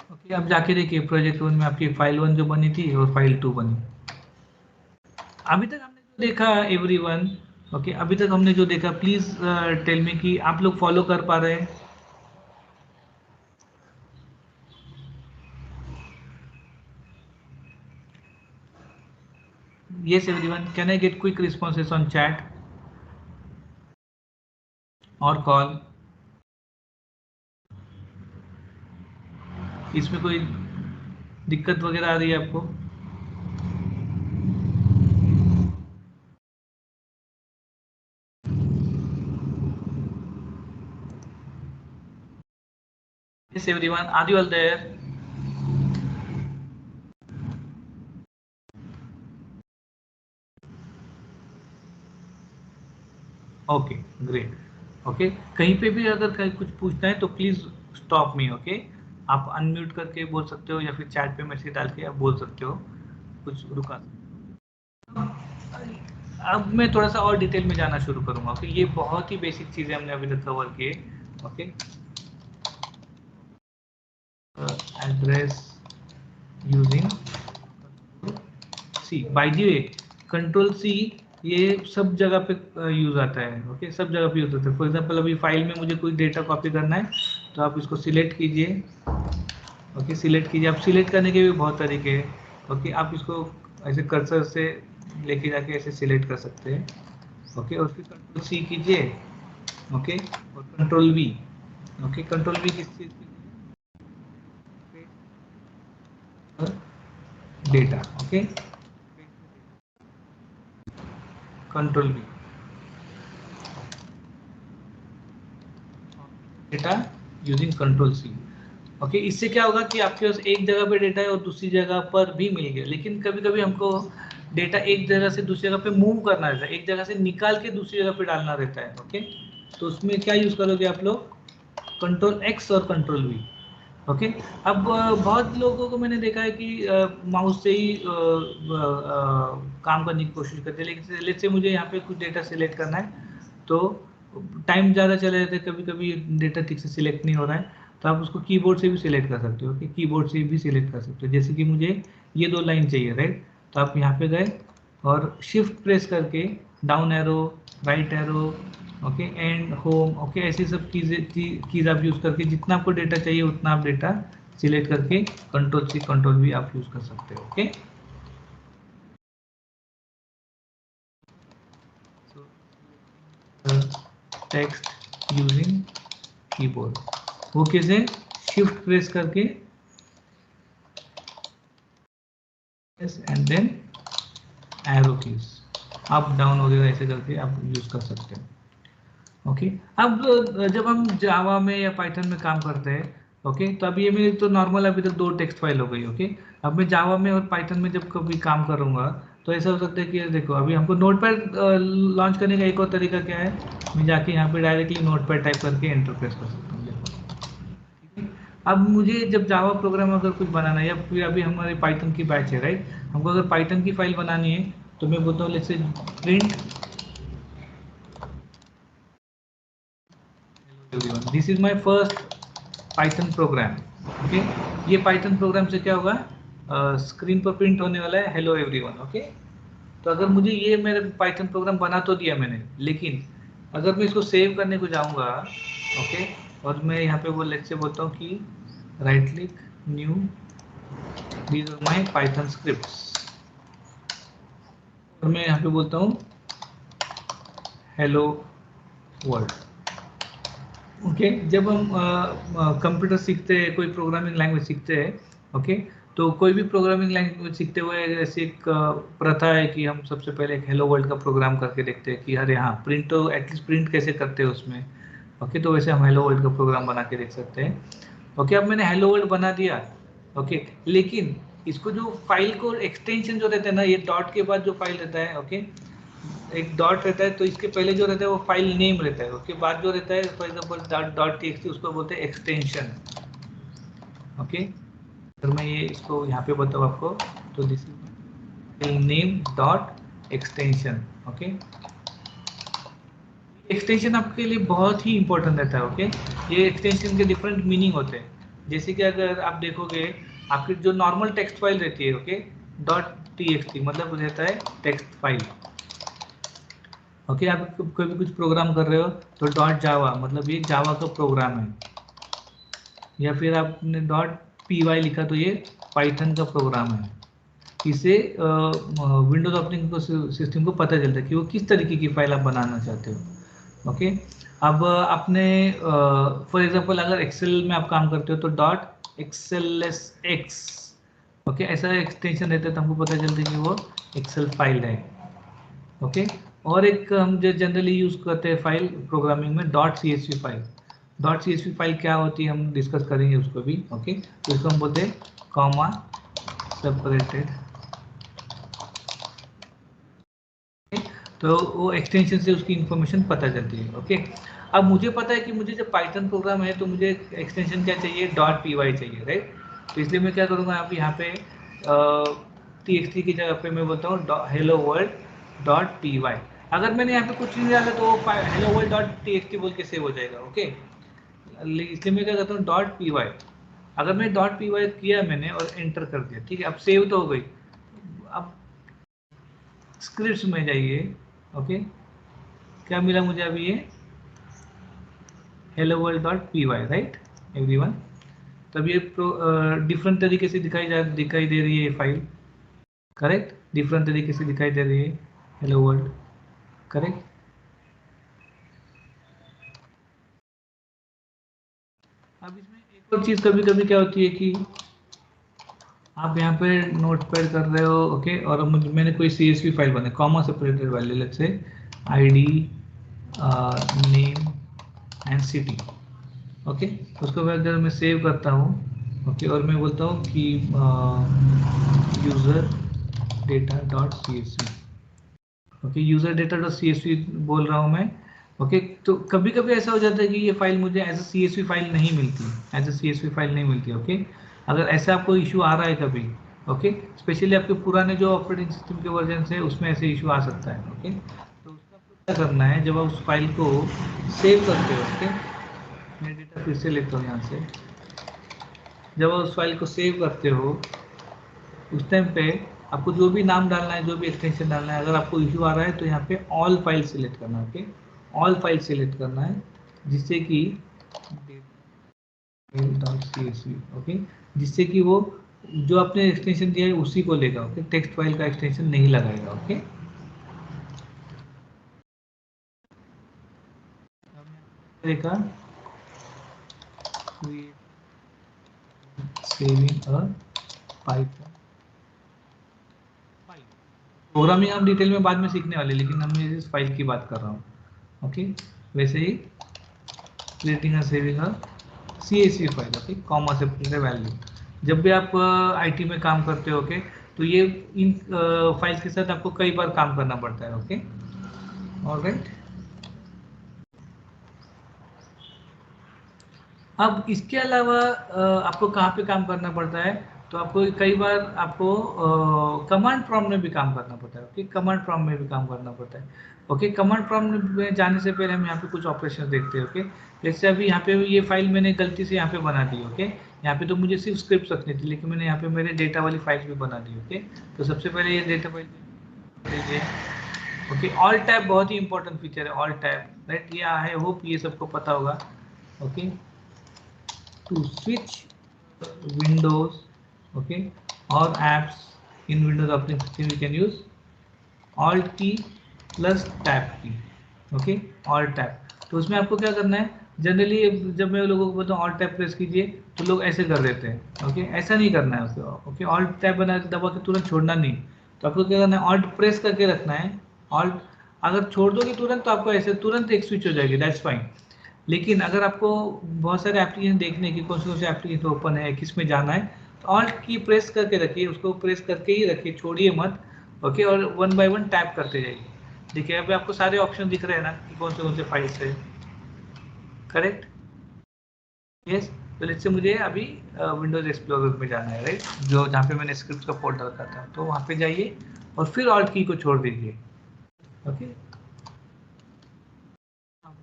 okay. अब जाके देखिए प्रोजेक्ट 1 में आपकी फाइल 1 जो बनी थी और फाइल 2 बनी। अभी तक हमने जो देखा एवरीवन, ओके, अभी तक हमने जो देखा, प्लीज टेल मी कि आप लोग फॉलो कर पा रहे हैं? Yes everyone, can I get quick responses on chat or call? इसमें कोई दिक्कत वगैरह आ रही है आपको? Yes everyone, are you all there? Okay great, okay. कहीं पे भी अगर कहीं कुछ पूछना है तो प्लीज स्टॉप मी, ओके। आप अनम्यूट करके बोल सकते हो या फिर चैट पे मैसेज डाल के आप बोल सकते हो, कुछ रुका। अब मैं थोड़ा सा और डिटेल में जाना शुरू करूंगा, ओके। ये बहुत ही बेसिक चीजें हमने अभी तक कवर किए, okay. Address using C, by the way control C ये सब जगह पे यूज आता है, ओके, सब जगह पे यूज होता है। फॉर एग्जांपल अभी फाइल में मुझे कोई डेटा कॉपी करना है तो आप इसको सिलेक्ट कीजिए, ओके, सिलेक्ट कीजिए। आप सिलेक्ट करने के भी बहुत तरीके हैं, ओके। आप इसको ऐसे कर्सर से लेके जाके ऐसे सिलेक्ट कर सकते हैं, ओके। और फिर कंट्रोल सी कीजिए, ओके, और control V, okay. Control V किस चीज की? Data, okay, control V, data using control C, okay. इससे क्या होगा कि आपके पास एक जगह पे डेटा है और दूसरी जगह पर भी मिल गया, लेकिन कभी कभी हमको डेटा एक जगह से दूसरी जगह पे मूव करना रहता है, एक जगह से निकाल के दूसरी जगह पे डालना रहता है, ओके। तो उसमें क्या यूज करोगे आप लोग? कंट्रोल एक्स और कंट्रोल वी, ओके। अब बहुत लोगों को मैंने देखा है कि माउस से ही काम करने की कोशिश करते हैं, लेकिन लेट्स से मुझे यहाँ पे कुछ डेटा सिलेक्ट करना है तो टाइम ज़्यादा चले जाते हैं, कभी कभी डेटा ठीक से सिलेक्ट नहीं हो रहा है, तो आप उसको कीबोर्ड से भी सिलेक्ट कर सकते हो। ओके, कीबोर्ड से भी सिलेक्ट कर सकते हो। जैसे कि मुझे ये 2 लाइन चाहिए, राइट, तो आप यहाँ पे गए और शिफ्ट प्रेस करके down arrow, right arrow, okay, and home, okay, ऐसी सब कीज आप यूज करके जितना आपको डेटा चाहिए उतना आप डेटा सिलेक्ट करके कंट्रोल सी कंट्रोल भी आप यूज कर सकते हो। ओके, टेक्स्ट यूजिंग कीबोर्ड, वो कैसे, शिफ्ट प्रेस करके and then arrow keys, up down वगैरह ऐसे करके आप यूज कर सकते हो। ओके, अब जब हम जावा में या पाइथन में काम करते हैं, ओके, तो अभी ये मेरी तो नॉर्मल अभी तक 2 टेक्स्ट फाइल हो गई। ओके, अब मैं जावा में और पाइथन में जब कभी काम करूंगा तो ऐसा हो सकता है कि देखो अभी हमको नोटपैड लॉन्च करने का एक और तरीका क्या है, मैं जाके यहाँ पे डायरेक्टली नोटपैड टाइप करके एंटर प्रेस कर सकता हूँ। अब मुझे जब जावा प्रोग्राम अगर कुछ बनाना है या फिर अभी हमारे पाइथन की बैच है, राइट, हमको अगर पाइथन की फाइल बनानी है तो मैं बोलता हूँ let's say print, this is my first Python programme. Okay, ये पाइथन प्रोग्राम से क्या होगा, स्क्रीन पर प्रिंट होने वाला है हेलो एवरीवन। ओके, तो अगर मुझे ये मेरे पाइथन प्रोग्राम बना तो दिया मैंने, लेकिन अगर मैं इसको सेव करने को जाऊंगा, ओके, और मैं यहाँ पे लेट्स से बोलता हूँ कि right click new, these are my Python scripts, और मैं यहाँ पे बोलता हूँ हेलो वर्ल्ड। ओके, जब हम कंप्यूटर सीखते हैं, कोई प्रोग्रामिंग लैंग्वेज सीखते हैं, ओके, तो कोई भी प्रोग्रामिंग लैंग्वेज सीखते हुए ऐसी एक प्रथा है कि हम सबसे पहले एक हेलो वर्ल्ड का प्रोग्राम करके देखते हैं कि अरे हाँ, प्रिंट तो एटलीस्ट प्रिंट कैसे करते हैं उसमें। ओके, तो वैसे हम हेलो वर्ल्ड का प्रोग्राम बना के देख सकते हैं। ओके, अब मैंने हेलो वर्ल्ड बना दिया। ओके, लेकिन इसको जो फाइल को एक्सटेंशन जो रहता है ना, ये डॉट के बाद जो फाइल रहता है, ओके, एक डॉट रहता है, तो इसके पहले जो रहता है वो फाइल नेम रहता है, उसके बाद जो रहता है फॉर एग्जांपल .txt, उसको बोलते हैं एक्सटेंशन। ओके, अगर मैं ये इसको यहाँ पे बताऊँ आपको, तो this is name dot extension. Okay, extension आपके लिए बहुत ही इंपॉर्टेंट रहता है। ओके, ये एक्सटेंशन के डिफरेंट मीनिंग होते हैं। जैसे कि अगर आप देखोगे आपकी जो नॉर्मल टेक्स्ट फाइल रहती है, ओके, .txt मतलब रहता है टेक्स्ट फाइल। ओके, आप कोई भी कुछ प्रोग्राम कर रहे हो तो .java मतलब ये जावा का प्रोग्राम है, या फिर आपने .py लिखा तो ये पाइथन का प्रोग्राम है। इससे विंडोज ऑपरेटिंग सिस्टम को पता चलता है कि वो किस तरीके की फाइल आप बनाना चाहते हो। ओके, अब आपने फॉर एग्जांपल अगर एक्सेल में आप काम करते हो तो .xlsx, ओके, ऐसा एक्सटेंशन रहता है तो हमको पता चलता है कि वो एक्सेल फाइल है। ओके, और एक हम जो जनरली यूज करते हैं फाइल प्रोग्रामिंग में .csv फाइल। .csv फाइल क्या होती है हम डिस्कस करेंगे उसको भी। ओके, तो इसको हम बोलते हैं कॉमा सेपरेटेड। तो वो एक्सटेंशन से उसकी इंफॉर्मेशन पता चलती है। ओके, अब मुझे पता है कि मुझे जब पाइथन प्रोग्राम है तो मुझे एक्सटेंशन क्या चाहिए, .py चाहिए, राइट। तो इसलिए मैं क्या करूँगा, आप यहाँ पे txt की जगह पे मैं बोलता हूँ हेलो वर्ल्ड .py। अगर मैंने यहाँ पे कुछ नहीं डाला तो हेलो वर्ल्ड .txt बोल के सेव हो जाएगा। ओके, इसलिए मैं क्या करता हूँ .py। अगर मैं .py किया मैंने और एंटर कर दिया, ठीक है, अब सेव तो हो गई। अब स्क्रिप्ट्स में जाइए। ओके, क्या मिला मुझे अभी, ये hello world .py, right everyone. तब ये डिफरेंट तरीके से दिखाई दे रही है ये फाइल, करेक्ट, डिफरेंट तरीके से दिखाई दे रही है हेलो वर्ल्ड, करेक्ट। अब इसमें एक और चीज़ कभी कभी क्या होती है कि आप यहाँ पे नोट पैड कर रहे हो, ओके, और मैंने कोई CSV फाइल बनाई कॉमा सेपरेटेड वाले, let's say ID name and city. Okay, उसको बाद अगर मैं सेव करता हूँ, ओके, और मैं बोलता हूँ कि user data .csv, okay, user data .csv बोल रहा हूँ मैं, ओके तो कभी कभी ऐसा हो जाता है कि ये फाइल मुझे एज अ CSV फाइल नहीं मिलती, एज अ CSV फाइल नहीं मिलती। ओके अगर ऐसा आपको इशू आ रहा है कभी, ओके स्पेशली आपके पुराने जो ऑपरेटिंग सिस्टम के वर्जन है उसमें ऐसे इशू आ सकता है। ओके तो उसका आपको क्या करना है, जब आप उस फाइल को सेव करते हो, ओके मैं डेटा फिर से लेता हूँ यहाँ से, जब आप उस फाइल को सेव करते हो उस टाइम पे आपको जो भी नाम डालना है, जो भी एक्सटेंशन डालना है, अगर आपको इशू आ रहा है तो यहाँ पे ऑल फाइल सिलेक्ट करना है। ओके ऑल फाइल सिलेक्ट करना है जिससे कि .csv, ओके जिससे कि वो जो आपने एक्सटेंशन दिया है उसी को लेगा। ओके टेक्स्ट फाइल का एक्सटेंशन नहीं लगाएगा। ओके देखा सेविंग अ पाइथन फाइल, प्रोग्रामिंग हम डिटेल में बाद में सीखने वाले, लेकिन हम इस फाइल की बात कर रहा हूँ। ओके वैसे ही creating a saving a CSV file, okay comma separated value. जब भी आप IT में काम करते हो, ओके तो ये इन फाइल्स के साथ आपको कई बार काम करना पड़ता है। ओके ऑलराइट, अब इसके अलावा आपको कहाँ पे काम करना पड़ता है, तो आपको कई बार आपको कमांड प्रॉम्प्ट में भी काम करना पड़ता है। ओके कमांड प्रॉम्प्ट में भी काम करना पड़ता है। ओके कमांड प्रॉम्प्ट में जाने से पहले हम यहाँ पे कुछ ऑपरेशन देखते हैं। ओके जैसे अभी यहाँ पे ये फाइल मैंने गलती से यहाँ पे बना दी। ओके यहाँ पे तो मुझे सिर्फ स्क्रिप्ट रखनी थी, लेकिन मैंने यहाँ पे मेरे डेटा वाली फाइल भी बना दी। ओके तो सबसे पहले ये डेटा फाइल लीजिए। ओके ऑल टैब बहुत ही इंपॉर्टेंट फीचर है, ऑल टैब राइट, ये है होप ये सबको पता होगा। Okay to switch windows, okay or apps in Windows operating system we can use alt key plus tab key। Okay alt tab तो उसमें आपको क्या करना है, जनरली जब मैं लोगों को बोलता हूँ alt tab प्रेस कीजिए तो लोग ऐसे कर देते हैं। ओके ऐसा नहीं करना है उसको। ओके alt tab बना के दबा के तुरंत छोड़ना नहीं, तो आपको क्या करना है alt प्रेस करके रखना है। alt अगर छोड़ दोगे तुरंत तो आपको ऐसे तुरंत एक स्विच हो जाएगी, दैट्स फाइन। लेकिन अगर आपको बहुत सारे एप्लीकेशन देखने की कौन से एप्लीकेशन ओपन है, किस में जाना है, तो ऑल्ट की प्रेस करके रखिए, उसको प्रेस करके ही रखिए, छोड़िए मत। ओके और वन बाय वन टैप करते जाइए। देखिए अभी आपको सारे ऑप्शन दिख रहे हैं ना कि कौन से फाइल्स है, करेक्ट यस। तो लेट्स से मुझे अभी विंडोज एक्सप्लोरर में जाना है राइट, जो जहाँ पे मैंने स्क्रिप्ट का फोल्डर रखा था, तो वहाँ पे जाइए और फिर ऑल्ट की को छोड़ दीजिए। ओके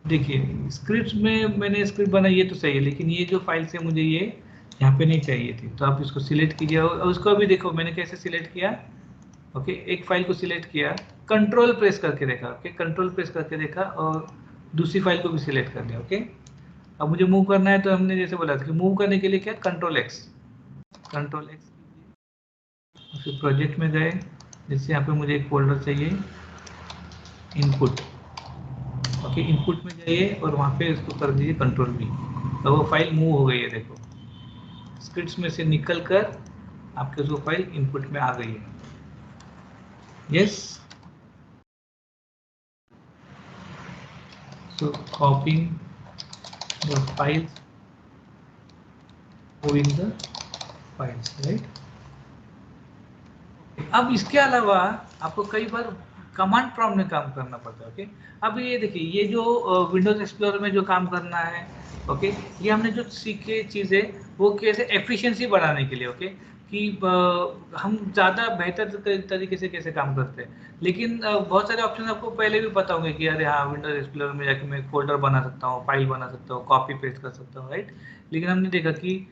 देखिए स्क्रिप्ट में मैंने स्क्रिप्ट बनाई, ये तो सही है, लेकिन ये जो फाइल से मुझे ये यहाँ पे नहीं चाहिए थी, तो आप इसको सिलेक्ट कीजिए और उसको भी देखो मैंने कैसे सिलेक्ट किया। ओके एक फाइल को सिलेक्ट किया, कंट्रोल प्रेस करके देखा। ओके कंट्रोल प्रेस करके देखा और दूसरी फाइल को भी सिलेक्ट कर लिया। ओके अब मुझे मूव करना है, तो हमने जैसे बोला था कि मूव करने के लिए क्या कंट्रोल एक्स, कंट्रोल एक्स फिर प्रोजेक्ट में गए, जैसे यहाँ पे मुझे एक फोल्डर चाहिए इनपुट। ओके इनपुट में जाइए और वहाँ पे इसको कर दीजिए कंट्रोल V, तो वो फाइल मूव हो गई है। देखो स्क्रिप्ट्स में से निकल कर आपके वो फाइल इनपुट में आ गई है। Yes so copying the files, moving the files right. अब इसके अलावा आपको कई बार कमांड प्रॉम्प्ट में काम करना पड़ता है। ओके अब ये देखिए ये जो विंडोज एक्सप्लोरर में जो काम करना है, ओके ये हमने जो सीखे चीज़ें वो कैसे एफिशिएंसी बढ़ाने के लिए, ओके कि हम ज़्यादा बेहतर तरीके से कैसे काम करते हैं। लेकिन बहुत सारे ऑप्शन आपको पहले भी पता होंगे कि अरे हाँ विंडोज एक्सप्लोरर में जाके मैं फोल्डर बना सकता हूँ, फाइल बना सकता हूँ, कॉपी पेस्ट कर सकता हूँ राइट। लेकिन हमने देखा कि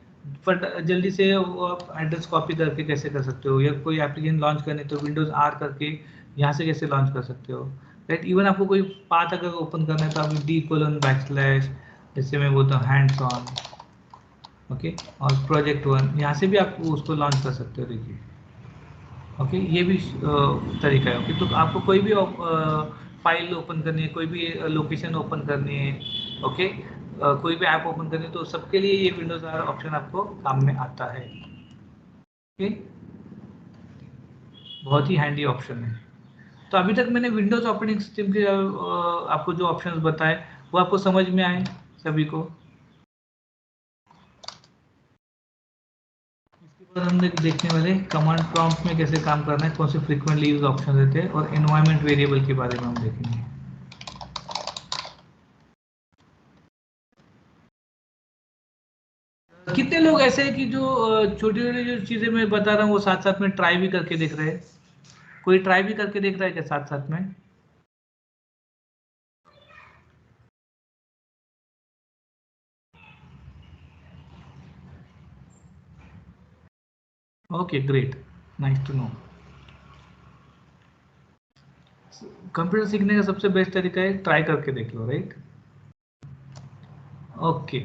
जल्दी से आप एड्रेस कॉपी करके कैसे कर सकते हो, या कोई एप्लीकेशन लॉन्च करने तो विंडोज R करके यहाँ से कैसे लॉन्च कर सकते हो राइट। इवन आपको कोई पाथ अगर ओपन करना है तो आप D:\\, जैसे मैं बोलता हूँ हैंड्स ऑन, ओके और प्रोजेक्ट 1 यहाँ से भी आप उसको लॉन्च कर सकते हो। देखिए ओके ये भी तरीका है। ओके तो आपको कोई भी फाइल ओपन करनी है, कोई भी लोकेशन ओपन करनी है, ओके कोई भी ऐप ओपन करनी है, तो सबके लिए ये विंडोज R ऑप्शन आपको काम में आता है। ओके बहुत ही हैंडी ऑप्शन है। तो अभी तक मैंने विंडोज ऑपरेटिंग सिस्टम के आपको जो ऑप्शंस बताए वो आपको समझ में आए सभी को। इसके बाद हम देखने वाले कमांड प्रॉम्प्ट में कैसे काम करना है, कौन से फ्रीक्वेंटली यूज ऑप्शन रहते हैं, और एनवायरनमेंट वेरिएबल के बारे में हम देखेंगे। कितने लोग ऐसे हैं कि जो छोटी छोटी जो चीजें मैं बता रहा हूँ वो साथ साथ में ट्राई भी करके देख रहे हैं? कोई ट्राई भी करके देख रहा है क्या साथ साथ में? Okay great, nice to know. Computer सीखने का सबसे बेस्ट तरीका है ट्राई करके देख लो, राइट? ओके,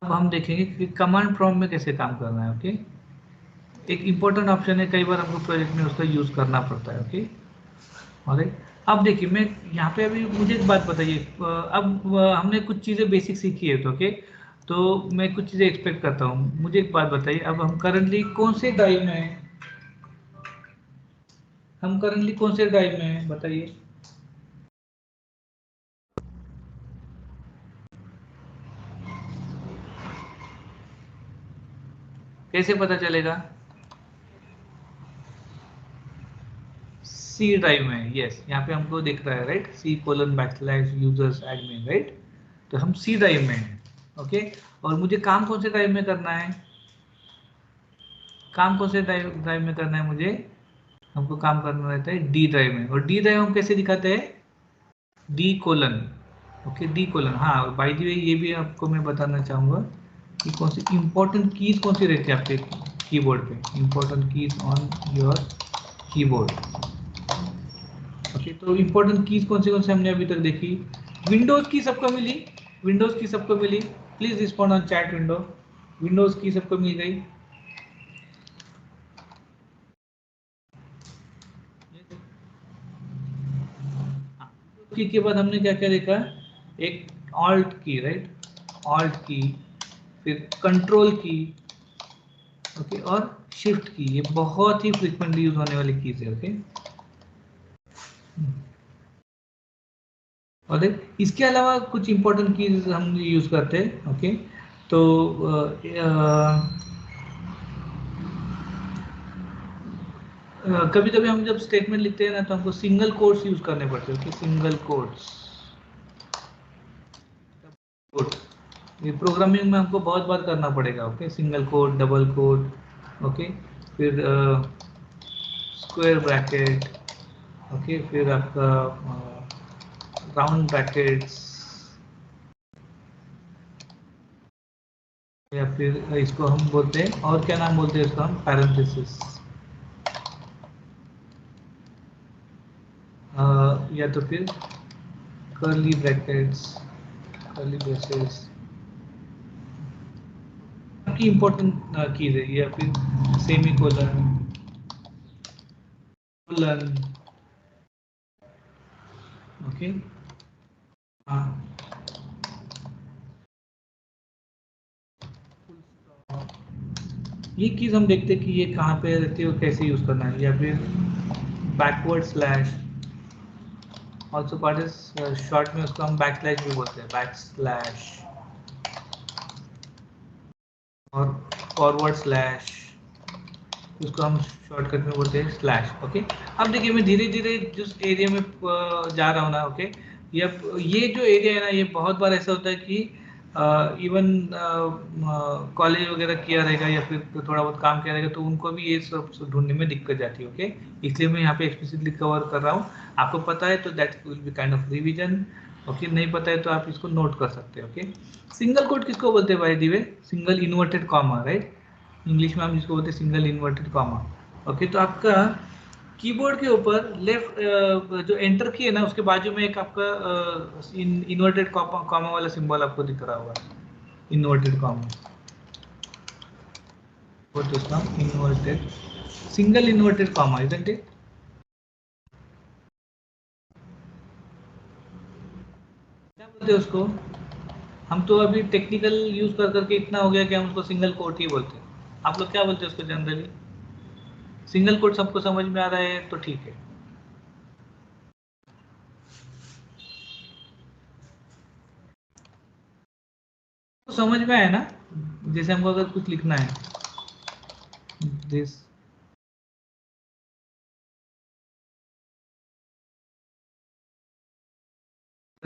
अब हम देखेंगे कि कमांड प्रॉम्प्ट में कैसे काम करना है। ओके, एक इंपॉर्टेंट ऑप्शन है, कई बार हमको प्रोजेक्ट में उसका यूज करना पड़ता है। Okay, alright. अब देखिए मैं यहाँ पे अभी मुझे एक बात बताइए, अब हमने कुछ चीज़ें बेसिक सीखी है तो ओके, तो मैं कुछ चीज़ें एक्सपेक्ट करता हूँ। मुझे एक बात बताइए, अब हम करंटली कौन से ड्राइव में हैं? हम करंटली कौन से ड्राइव में हैं बताइए? कैसे पता चलेगा? सी ड्राइव में, यस, यहाँ पे हमको दिख रहा है, राइट? C:\users admin, right? तो हम सी ड्राइव में हैं। ओके, और मुझे काम कौन से ड्राइव में करना है? काम कौन से ड्राइव ड्राइव में करना है मुझे? हमको काम करना रहता है डी ड्राइव में। और डी ड्राइव हम कैसे दिखाते हैं? D colon. Okay, D colon. हाँ, बाय द वे ये भी आपको मैं बताना चाहूँगा कि कौन सी इंपॉर्टेंट कीज कौन सी रहती है आपके कीबोर्ड पे। Important keys on your keyboard. Okay, तो इंपॉर्टेंट कीज कौन से हमने अभी तक देखी? विंडोज की सबको मिली? विंडोज की सबको मिली? Please respond on chat window. Windows की सबको मिल गई? की के बाद हमने क्या क्या देखा? एक ऑल्ट की, राइट? ऑल्ट की, फिर कंट्रोल की, ओके, और शिफ्ट की। ये बहुत ही फ्रिक्वेंटली यूज होने वाली कीज है। ओके, और इसके अलावा कुछ इंपॉर्टेंट कीज हम यूज करते हैं। ओके, तो कभी कभी हम जब स्टेटमेंट लिखते हैं ना तो हमको सिंगल कोट्स यूज करने पड़ते हैं। सिंगल कोट्स, ये प्रोग्रामिंग में हमको बहुत बार करना पड़ेगा। Okay, single quote, double quote, okay, फिर स्क्वायर ब्रैकेट, ओके, फिर आपका राउंड ब्रैकेट्स, या फिर इसको हम बोलते हैं, और क्या नाम बोलते हैं इसको हम? पैरेंथेसिस, या तो फिर कर्ली ब्रैकेट्स, कर्ली ब्रेसेस की इंपॉर्टेंट कीज है, या फिर सेमी कोलन, कोलन। ओके, हाँ, ये कीज हम देखते हैं कि ये कहाँ पे रहती है और कैसे यूज करना है। या फिर backward slash, also part is short में उसको हम बैक स्लैश भी बोलते हैं, बैक स्लैश, और फॉरवर्ड स्लैश, उसको हम शॉर्टकट में बोलते हैं स्लैश। ओके, अब देखिए मैं धीरे धीरे जिस एरिया में जा रहा हूँ ना, ओके, ये जो एरिया है ना, ये बहुत बार ऐसा होता है कि इवन कॉलेज वगैरह किया रहेगा या फिर थोड़ा बहुत काम किया रहेगा तो उनको भी ये सब ढूंढने में दिक्कत जाती है। ओके, इसलिए मैं यहाँ पे एक्सप्लिसिटली कवर कर रहा हूँ। आपको पता है तो that will be kind of revision. Okay, नहीं पता है तो आप इसको नोट कर सकते हैं। ओके, सिंगल कोट किसको बोलते हैं भाई दिवे? Single inverted comma, right? English में हम जिसको बोलते हैं सिंगल इन्वर्टेड कॉमा। ओके, तो आपका कीबोर्ड के ऊपर लेफ्ट जो एंटर की है ना उसके बाजू में एक आपका इन्वर्टेड कॉमा वाला सिंबल आपको दिख रहा होगा, inverted comma. What is now inverted, single inverted comma, isn't it? क्या बोलते हैं उसको? हम तो अभी टेक्निकल यूज कर करके इतना हो गया कि हम उसको सिंगल कोट ही बोलते हैं। आप लोग क्या बोलते हैं उसको जनरली? सिंगल कोट सबको समझ में आ रहा है तो ठीक है। तो समझ में आया ना? जैसे हमको अगर कुछ लिखना है, दिस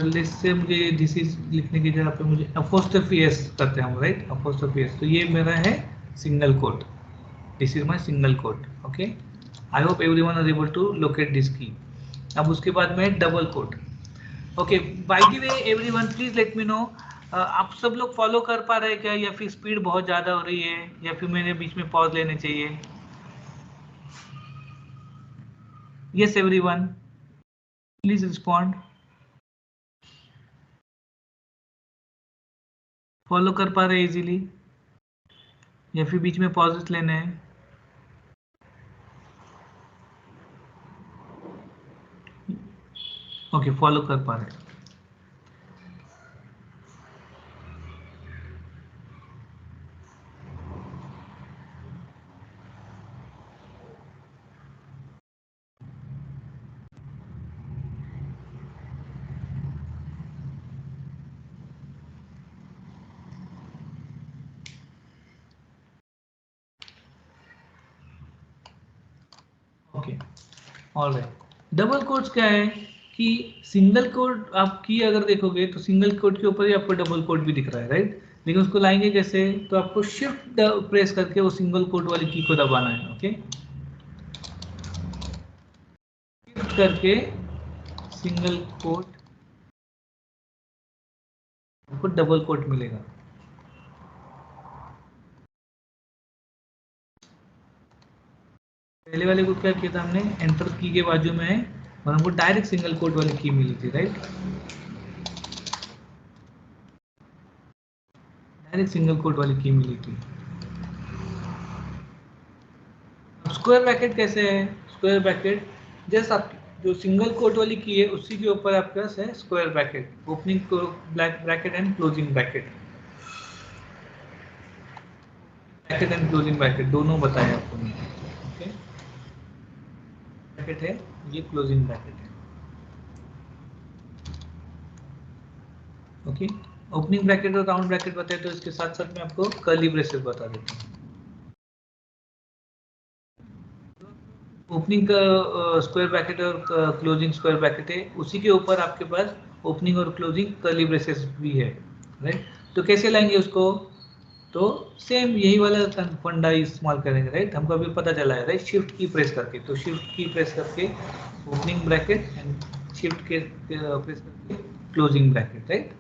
लिस्ट से मुझे दिस इज लिखने की जगह पे मुझे अपोस्ट्रोफी एस करते हैं हम, राइट, अपोस्ट्रोफी एस। तो ये मेरा है single quote, this is my single quote. Okay, I hope everyone is able to locate this key. अब उसके बाद में double quote. Okay, by the way everyone please let me know, आप सब लोग फॉलो कर पा रहे हैं क्या, या फिर स्पीड बहुत ज्यादा हो रही है, या फिर मैंने बीच में पॉज लेने चाहिए? Yes everyone, please respond. Follow कर पा रहे हैं इजीली, या फिर बीच में पॉजेस लेने हैं? ओके, फॉलो कर पा रहे हैं। Okay, alright. डबल कोट्स क्या है कि सिंगल कोट आप की अगर देखोगे तो सिंगल कोट के ऊपर ही आपको डबल कोट भी दिख रहा है, राइट, लेकिन उसको लाएंगे कैसे? तो आपको शिफ्ट प्रेस करके वो सिंगल कोट वाली की को दबाना है। ओके, शिफ्ट करके सिंगल कोट, आपको डबल कोट मिलेगा। पहले वाले को क्या किया था हमने, एंटर की के बाजू में है और हमको डायरेक्ट सिंगल कोट वाली की मिली थी, राइट, डायरेक्ट सिंगल कोट वाली की मिली थी। स्क्वायर ब्रैकेट कैसे है? स्क्वायर ब्रैकेट जैसे आप जो सिंगल कोट वाली की है उसी के ऊपर आपके पास है square bracket, opening bracket and closing bracket, bracket and closing bracket दोनों बताया आपको मैंने। ओके, ब्रैकेट है, ये क्लोजिंग ब्रैकेट है। ओके, ओपनिंग ब्रैकेट और राउंड ब्रैकेट बताए, तो इसके साथ साथ मैं आपको कर्ली ब्रेसेस बता देता हूँ। ओपनिंग का स्क्वायर ब्रैकेट और क्लोजिंग स्क्वायर ब्रैकेट है, उसी के ऊपर आपके पास ओपनिंग और क्लोजिंग कर्ली ब्रेसेस भी है, राइट। तो कैसे लाएंगे उसको? तो सेम यही वाला फंडा इस्तेमाल करेंगे, राइट, हमको अभी पता चला है, राइट, शिफ्ट की प्रेस करके। तो शिफ्ट की प्रेस करके ओपनिंग ब्रैकेट एंड शिफ्ट के प्रेस करके क्लोजिंग ब्रैकेट, राइट।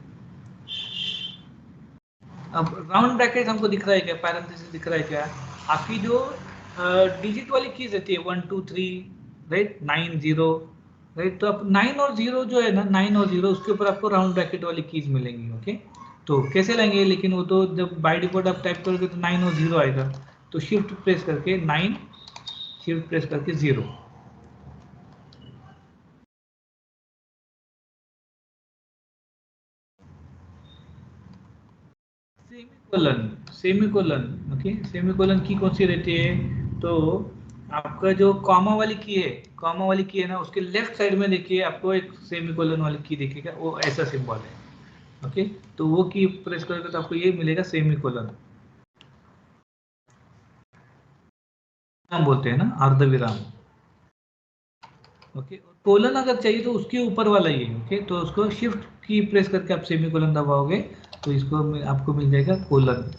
अब राउंड ब्रैकेट हमको दिख रहा है क्या, पैरेंथेसिस दिख रहा है क्या? आपकी जो डिजिट वाली कीज रहती है 1 2 3, राइट, 9 0, राइट, तो आप 9 और 0 जो है ना, 9 और 0 उसके ऊपर आपको राउंड ब्रैकेट वाली कीज मिलेंगी। ओके, तो कैसे लेंगे? लेकिन वो तो जब बाय डिफॉल्ट आप टाइप करोगे तो 9 और 0 आएगा, तो शिफ्ट प्रेस करके 9, शिफ्ट प्रेस करके 0। सेमीकोलन, सेमीकोलन, ओके, सेमीकोलन की कौन सी रहती है? तो आपका जो कॉमा वाली की है, कॉमा वाली की है ना, उसके लेफ्ट साइड में देखिए आपको एक सेमीकोलन वाली की दिखेगा, वो ऐसा सिंबल है। ओके, तो वो की प्रेस करोगे तो आपको ये मिलेगा सेमीकोलन, हम बोलते हैं ना अर्धविराम। ओके, कोलन अगर चाहिए तो उसके ऊपर वाला ही है। ओके, तो उसको शिफ्ट की प्रेस करके आप सेमीकोलन दबाओगे तो इसको आपको मिल जाएगा कोलन।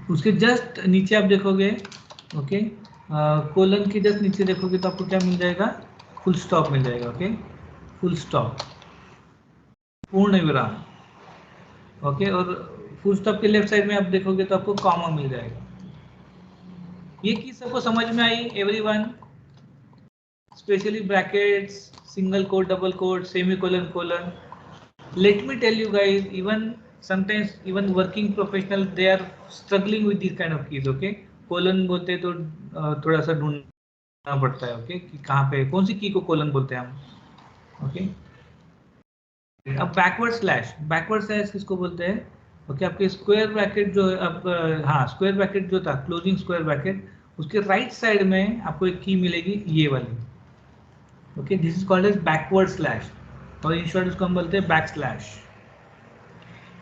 उसके जस्ट नीचे आप देखोगे, ओके, कोलन के जस्ट नीचे देखोगे तो आपको क्या मिल जाएगा? फुल स्टॉप मिल जाएगा। ओके, फुल स्टॉप, पूर्ण विराम। ओके, और फुल स्टॉप के लेफ्ट साइड में आप देखोगे तो आपको कॉमा मिल जाएगा। ये की सबको समझ में आई everyone? Specially brackets, single quote, double quote, semicolon, colon. Let me tell you guys, even sometimes even working professional they are struggling with these kind of keys. Okay, colon बोलते हैं तो थोड़ा सा ढूंढना पड़ता है। ओके, कि कहाँ पे कौन सी की को कोलन बोलते हैं हम। ओके, अब बैकवर्ड स्लैश किसको बोलते हैं? ओके, आपके स्क्वायर ब्रैकेट जो है, अब हाँ, स्क्वायर ब्रैकेट जो था क्लोजिंग स्क्वायर ब्रैकेट, उसके राइट साइड में आपको एक की मिलेगी, ये वाली। Okay, this is called as backward slash, और इन शॉर्ट उसको हम बोलते हैं बैक स्लैश।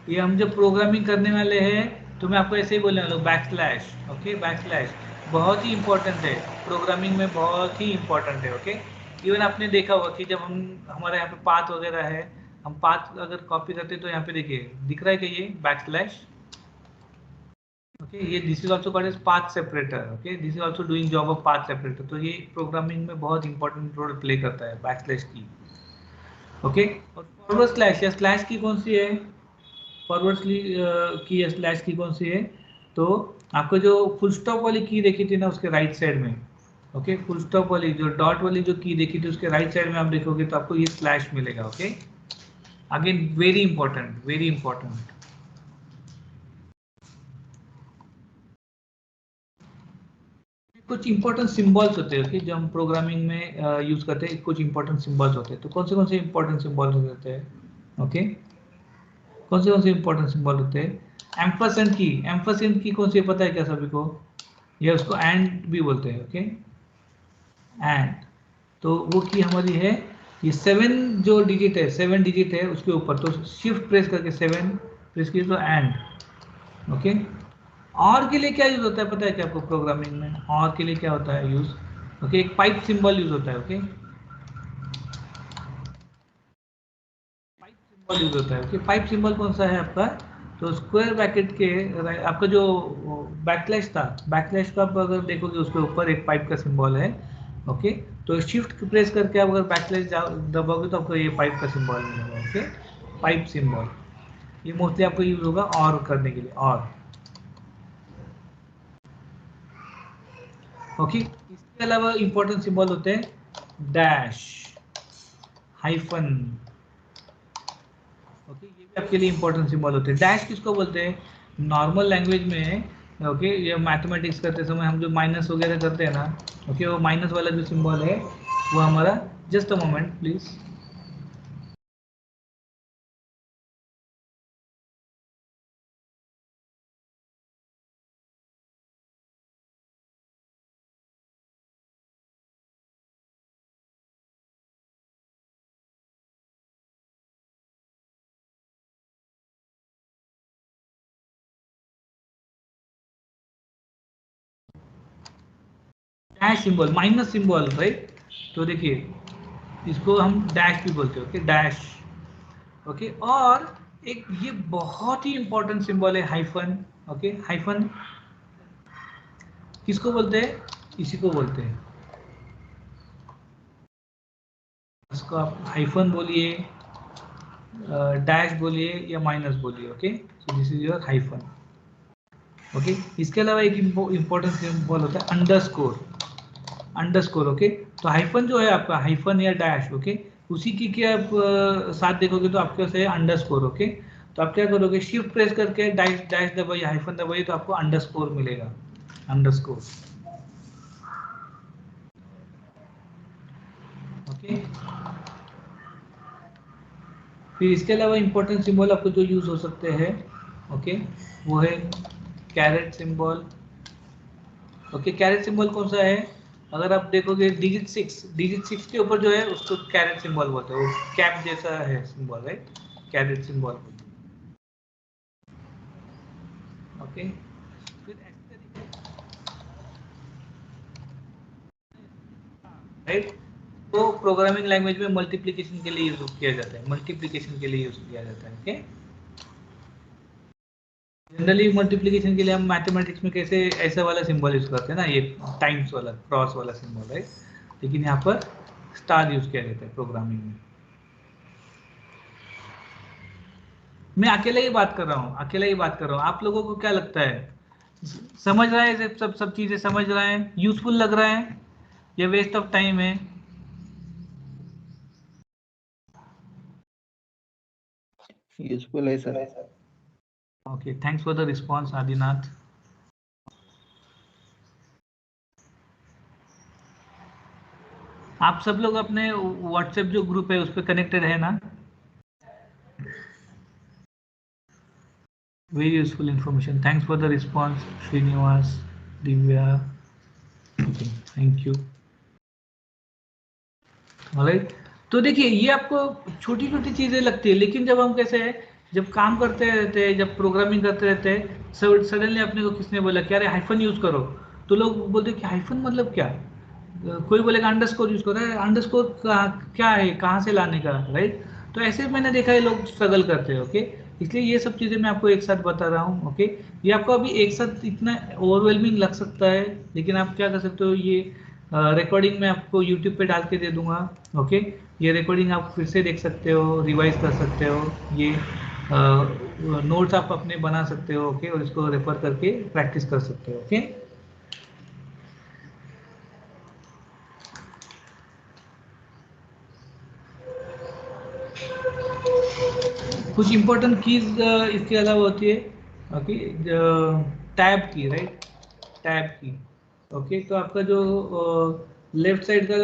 ये हम जब प्रोग्रामिंग करने वाले हैं तो मैं आपको ऐसे ही बोलने वाला हूँ, back slash. Okay, back slash. बहुत ही इंपॉर्टेंट है, प्रोग्रामिंग में बहुत ही इंपॉर्टेंट है। ओके, इवन आपने देखा होगा कि जब हम हमारे यहाँ पे पाथ वगैरह है, हम पाथ अगर कॉपी करते हैं तो यहाँ पे देखिए दिख रहा है कि ये बैकस्लैश, ओके, ये this is also called as path separator. Okay, this is also doing job of path separator. तो ये प्रोग्रामिंग में बहुत इंपॉर्टेंट रोल प्ले करता है बैकस्लैश की। ओके, और फॉरवर्ड स्लैश या स्लैश की कौन सी है, फॉरवर्ड की या स्लैश की कौन सी है, तो आपको जो फुल स्टॉप वाली की देखी थी ना उसके राइट साइड में, ओके, फुल स्टॉप वाली जो डॉट वाली जो की देखी थी उसके राइट साइड में आप देखोगे तो आपको ये स्लैश मिलेगा। Okay, again very important, very important. कुछ इंपॉर्टेंट सिंबल्स होते हैं, ओके, जो हम प्रोग्रामिंग में यूज करते हैं, कुछ इंपॉर्टेंट सिंबल्स होते हैं। तो कौन से इंपॉर्टेंट सिंबल्स होते हैं, ओके, कौन से इंपॉर्टेंट सिंबल होते हैं? एम्परसेंड की, एम्परसेंड की कौन सी पता है क्या सभी को? या उसको एंड भी बोलते हैं। ओके, एंड, तो वो की हमारी है ये 7 जो डिजिट है, 7 डिजिट है उसके ऊपर, तो शिफ्ट प्रेस करके 7 प्रेस किए तो एंड। ओके, और के लिए क्या यूज होता है पता है क्या आपको प्रोग्रामिंग में? और के लिए क्या होता है यूज? ओके, एक पाइप सिंबल यूज होता है। ओके, पाइप सिंबल यूज होता है। ओके, पाइप सिंबल कौन सा है आपका? तो स्क्वायर ब्रैकेट के आपका जो बैकलैश था, बैकलैश का आप अगर देखोगे उसके ऊपर एक पाइप का सिंबल है। ओके, तो शिफ्ट प्रेस करके आप अगर बैकलैश दबाओगे तो आपको ये पाइप का सिंबल मिलेगा। ओके, पाइप सिंबल, ये मोस्टली आपको यूज होगा और करने के लिए। और ओके, इसके अलावा इंपॉर्टेंट सिंबल होते हैं डैश, हाइफन। ओके, ये भी आपके लिए इंपॉर्टेंट सिंबल होते हैं। डैश किसको बोलते हैं? नॉर्मल लैंग्वेज में, ओके, ये मैथमेटिक्स करते समय हम जो माइनस वगैरह करते हैं ना, ओके, वो माइनस वाला जो सिंबल है वो हमारा, just a moment please, dash symbol, minus symbol, right? तो देखिए इसको हम डैश भी बोलते हैं। Okay, dash. ओके, और एक ये बहुत ही इंपॉर्टेंट सिंबल है हाइफन। ओके, हाइफन किसको बोलते हैं? इसी को बोलते हैं, इसको आप हाइफन बोलिए, डैश बोलिए या माइनस बोलिए। Okay, so this is your hyphen. Okay, इसके अलावा एक इंपॉर्टेंट सिंबल होता है अंडरस्कोर, अंडरस्कोर। ओके, तो हाइफन जो है आपका, हाइफन या डैश, ओके, उसी की आप साथ देखोगे तो आपके पास है अंडरस्कोर। ओके, तो आप क्या करोगे, शिफ्ट प्रेस करके डैश डैश दबाइए, हाइफन दबाइए तो आपको अंडरस्कोर मिलेगा, अंडरस्कोर। ओके, फिर इसके अलावा इंपॉर्टेंट सिंबल आपको जो यूज हो सकते हैं, ओके, वो है carat symbol. Okay, carat symbol कौन सा है? अगर आप देखोगे डिजिट 6, डिजिट 6 के ऊपर जो है उसको कैरेट सिंबल बोलते हैं, वो कैप जैसा है symbol, right? Carat symbol. Okay, फिर ऐसे तरीके, राइट? तो प्रोग्रामिंग लैंग्वेज में मल्टीप्लिकेशन के लिए यूज किया जाता है, मल्टीप्लिकेशन के लिए यूज किया जाता है। ओके, जनरली मल्टीप्लिकेशन के लिए हम मैथमेटिक्स में कैसे ऐसा वाला सिंबल यूज करते हैं ना, ये टाइम्स वाला क्रॉस वाला सिंबल, राइट? लेकिन यहाँ पर स्टार यूज किया जाता है प्रोग्रामिंग में। मैं अकेले ही बात कर रहा हूँ, अकेला ही बात कर रहा हूँ। आप लोगों को क्या लगता है, समझ रहा है? सब चीजें समझ रहा है? यूजफुल लग रहा है या वेस्ट ऑफ टाइम है? यूजफुल है sir. Okay, thanks for the response Adinath. आप सब लोग अपने व्हाट्सएप जो ग्रुप है उस पर कनेक्टेड है ना? Very useful information, thanks for the response Srinivas, Divya, thank you. Alright, तो देखिए ये आपको छोटी छोटी चीजें लगती है, लेकिन जब हम कैसे है, जब काम करते रहते हैं, जब प्रोग्रामिंग करते रहते हैं, सडनली अपने को किसने बोला कि अरे हाइफन यूज करो, तो लोग बोलते हैं कि हाइफन मतलब क्या, कोई बोलेगा अंडरस्कोर यूज कर रहा है, अंडरस्कोर क्या है, कहाँ से लाने का, राइट। तो ऐसे मैंने देखा है लोग स्ट्रगल करते हैं, ओके। इसलिए ये सब चीज़ें मैं आपको एक साथ बता रहा हूँ, ओके। ये आपको अभी एक साथ इतना ओवरवेलमिंग लग सकता है, लेकिन आप क्या कर सकते हो, ये रिकॉर्डिंग मैं आपको यूट्यूब पे डाल के दे दूंगा, ओके। ये रिकॉर्डिंग आप फिर से देख सकते हो, रिवाइज कर सकते हो, ये नोट्स आप अपने बना सकते हो, ओके, और इसको रेफर करके प्रैक्टिस कर सकते हो, ओके। कुछ इंपॉर्टेंट कीज इसके अलावा होती है, ओके। टैब की, राइट, टैब की, ओके। तो आपका जो लेफ्ट साइड का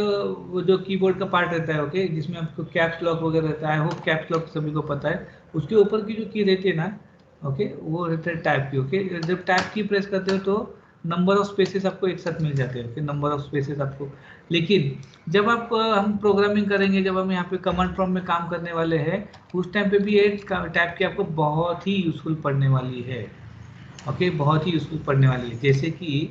वो जो कीबोर्ड का पार्ट रहता है, ओके, जिसमें आपको कैप्स लॉक वगैरह रहता है, वो कैप्स लॉक सभी को पता है, उसके ऊपर की जो की रहती है ना, ओके, वो रहता है टैब की, ओके। जब टैब की प्रेस करते हो तो नंबर ऑफ स्पेसेस आपको एक साथ मिल जाते हैं, ओके, नंबर ऑफ स्पेसेस आपको। लेकिन जब आप हम प्रोग्रामिंग करेंगे, जब हम यहाँ पे कमांड प्रॉम्प्ट में काम करने वाले हैं, उस टाइम पे भी ये टैब की आपको बहुत ही यूजफुल पड़ने वाली है, ओके, बहुत ही यूजफुल पड़ने वाली है। जैसे कि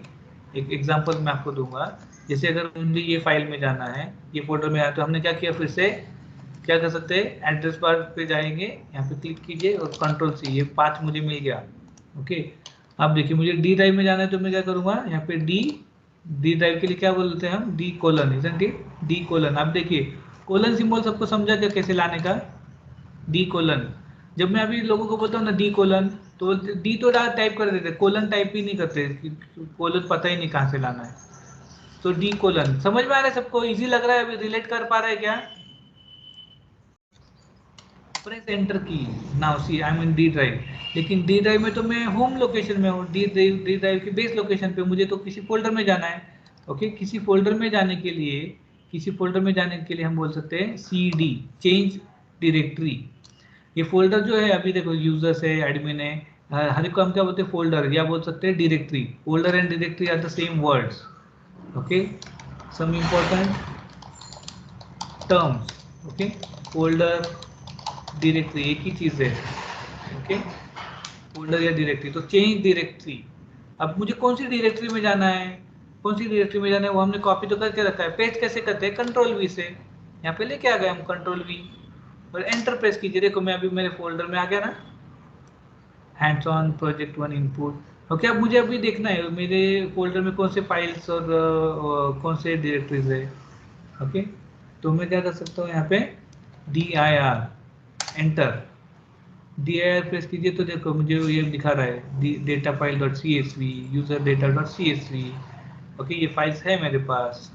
एक एग्जांपल मैं आपको दूंगा, जैसे अगर मुझे ये फाइल में जाना है, ये फोल्डर में आया, तो हमने क्या किया, फिर से क्या कर सकते हैं, एड्रेस बार पे जाएंगे, यहाँ पे क्लिक कीजिए और कंट्रोल सी, ये 5 मुझे मिल गया, ओके। अब देखिए मुझे डी ड्राइव में जाना है, तो मैं क्या करूँगा, यहाँ पे डी ड्राइव के लिए क्या बोलते हैं हम, D colon, isn't it, D colon. अब देखिए कोलन सिंबल सबको समझा क्या कैसे लाने का, डी कोलन। जब मैं अभी लोगों को बोलता हूँ ना डी कोलन, तो डी तो टाइप कर देते, कोलन टाइप ही नहीं करते, कोलन पता ही नहीं कहाँ से लाना है। तो डी कोलन समझ में आ रहा है सबको, इजी लग रहा है, अभी रिलेट कर पा रहा है क्या? प्रेस एंटर की, now see I am in D drive. लेकिन डी ड्राइव में तो मैं होम लोकेशन में हूँ, डी ड्राइव की बेस लोकेशन पे, मुझे तो किसी फोल्डर में जाना है, ओके। किसी फोल्डर में जाने के लिए, किसी फोल्डर में जाने के लिए हम बोल सकते हैं सी डी, चेंज डायरेक्टरी। ये फोल्डर जो है, अभी देखो यूजर्स है, एडमिन है, हर एक को हम क्या बोलते हैं, फोल्डर, या बोल सकते हैं directory. Folder and directory are the same words, okay. Some important terms, okay. Folder, directory एक ही चीज है, ओके, फोल्डर या डायरेक्टरी। तो चेंज डायरेक्टरी, अब मुझे कौन सी डायरेक्टरी में जाना है, कौन सी डायरेक्टरी में जाना है, वो हमने कॉपी तो करके रखा है। पेस्ट कैसे करते हैं, कंट्रोल वी से, यहाँ पे लेके आ गए हम कंट्रोल वी, और एंटर प्रेस कीजिए। देखो मैं अभी मेरे फोल्डर में आ गया ना, hands on project 1 input, okay. अब मुझे अभी देखना है मेरे फोल्डर में कौन से फाइल्स और कौन से डायरेक्टरीज है, ओके। तो मैं क्या कर सकता हूँ, यहाँ पे dir एंटर, dir प्रेस कीजिए, तो देखो मुझे ये दिखा रहा है data file dot C S V, user data dot C S V, okay. ये फाइल्स है मेरे पास,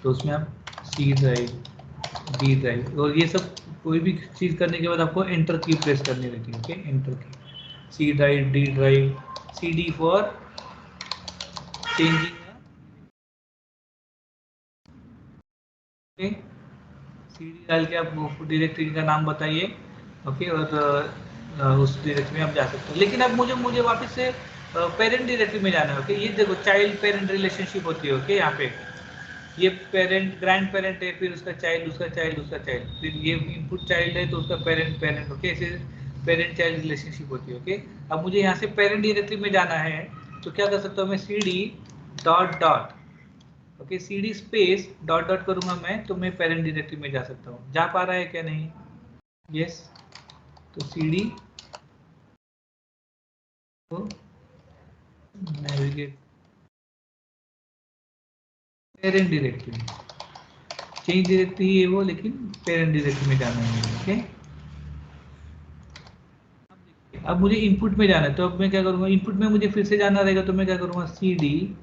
तो उसमें आप सी ड्राइव, डी ड्राइव, और ये सब कोई भी चीज़ करने के बाद आपको एंटर की प्रेस करनी रहती है, okay, enter key. C drive, D drive, C D for changing, okay. C D डाल के आप डायरेक्टरी का नाम बताइए, ओके, और उस डायरेक्टरी में आप जा सकते हो। लेकिन अब मुझे वापस से पेरेंट डायरेक्टरी में जाना है, ओके। ये देखो चाइल्ड पेरेंट रिलेशनशिप होती है, ओके। यहाँ पे ये पेरेंट, ग्रैंड पेरेंट है, फिर उसका चाइल्ड, उसका चाइल्ड, उसका चाइल्ड, फिर ये इनपुट चाइल्ड है तो उसका पेरेंट, पेरेंट, ओके। ऐसे पेरेंट चाइल्ड रिलेशनशिप होती है, ओके। अब मुझे यहाँ से पेरेंट डायरेक्टरी में जाना है, तो क्या कर सकता हूँ मैं, C D dot dot, okay, C D space dot dot करूंगा मैं, तो मैं पेरेंट डायरेक्टरी में जा सकता हूँ। जा पा रहा है क्या, नहीं? यस। तो सी डी को navigate, parent directory, change directory है वो, लेकिन पेरेंट डायरेक्टरी में जाना है, ओके। अब मुझे इनपुट में जाना है, तो अब मैं क्या करूँगा, इनपुट में मुझे फिर से जाना रहेगा, तो मैं क्या करूँगा, सी डी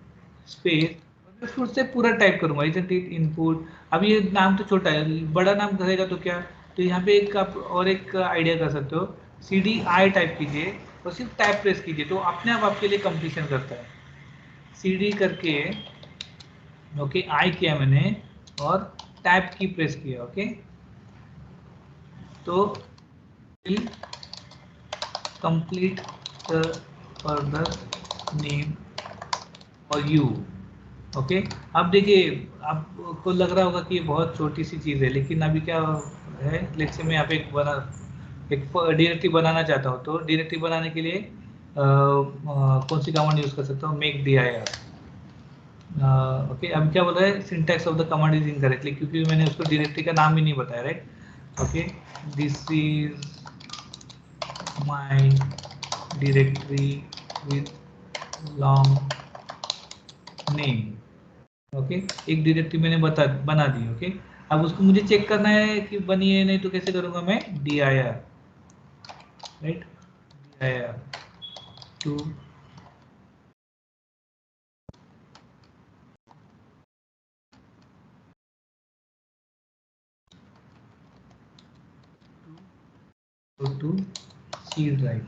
स्पेस, फिर से पूरा टाइप करूँगा, इजंट इट इनपुट। अब ये नाम तो छोटा है, बड़ा नाम रहेगा तो क्या, तो यहाँ पे एक आप और एक आइडिया कर सकते हो, सी डी आई टाइप कीजिए और सिर्फ टाइप प्रेस कीजिए, तो अपने आप आपके लिए कंप्लीशन करता है। सी डी करके, ओके, आई किया मैंने और टाइप की प्रेस किया, ओके, तो कंप्लीट फर्दर नेम और यू, ओके। अब देखिए आपको लग रहा होगा कि ये बहुत छोटी सी चीज़ है, लेकिन अभी क्या है, लेट्स से मैं यहाँ पे एक डायरेक्टरी बनाना चाहता हूँ, तो डायरेक्टरी बनाने के लिए कौन सी कमांड यूज कर सकता हूँ, मेक dir। ओके, अब क्या बोल रहा है, syntax of the command is incorrectly, क्योंकि मैंने उसको डायरेक्टरी का नाम ही नहीं बताया, right. Okay, this is my directory with long name. Okay, एक डायरेक्टरी मैंने बना दी। ओके, अब उसको मुझे चेक करना है कि बनी है नहीं, तो कैसे करूंगा मैं, dir, right, dir to go to C drive,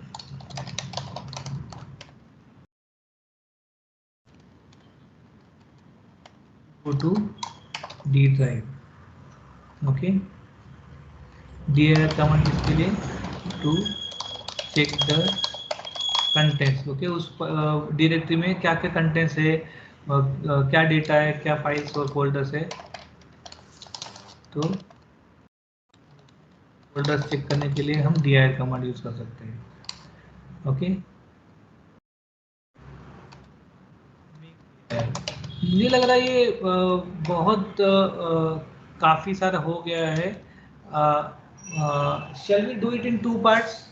go to D drive। ओके, dir कमांड किसके लिए, to check the contents. Okay, उस डायरेक्टरी में क्या क्या कंटेंट्स है, क्या डेटा है, क्या फाइल्स और फोल्डर्स है, तो फोल्डर्स चेक करने के लिए हम dir कमांड यूज कर सकते हैं। ओके, मुझे लग रहा है ये बहुत काफी सारा हो गया है। Shall we do it in 2 parts.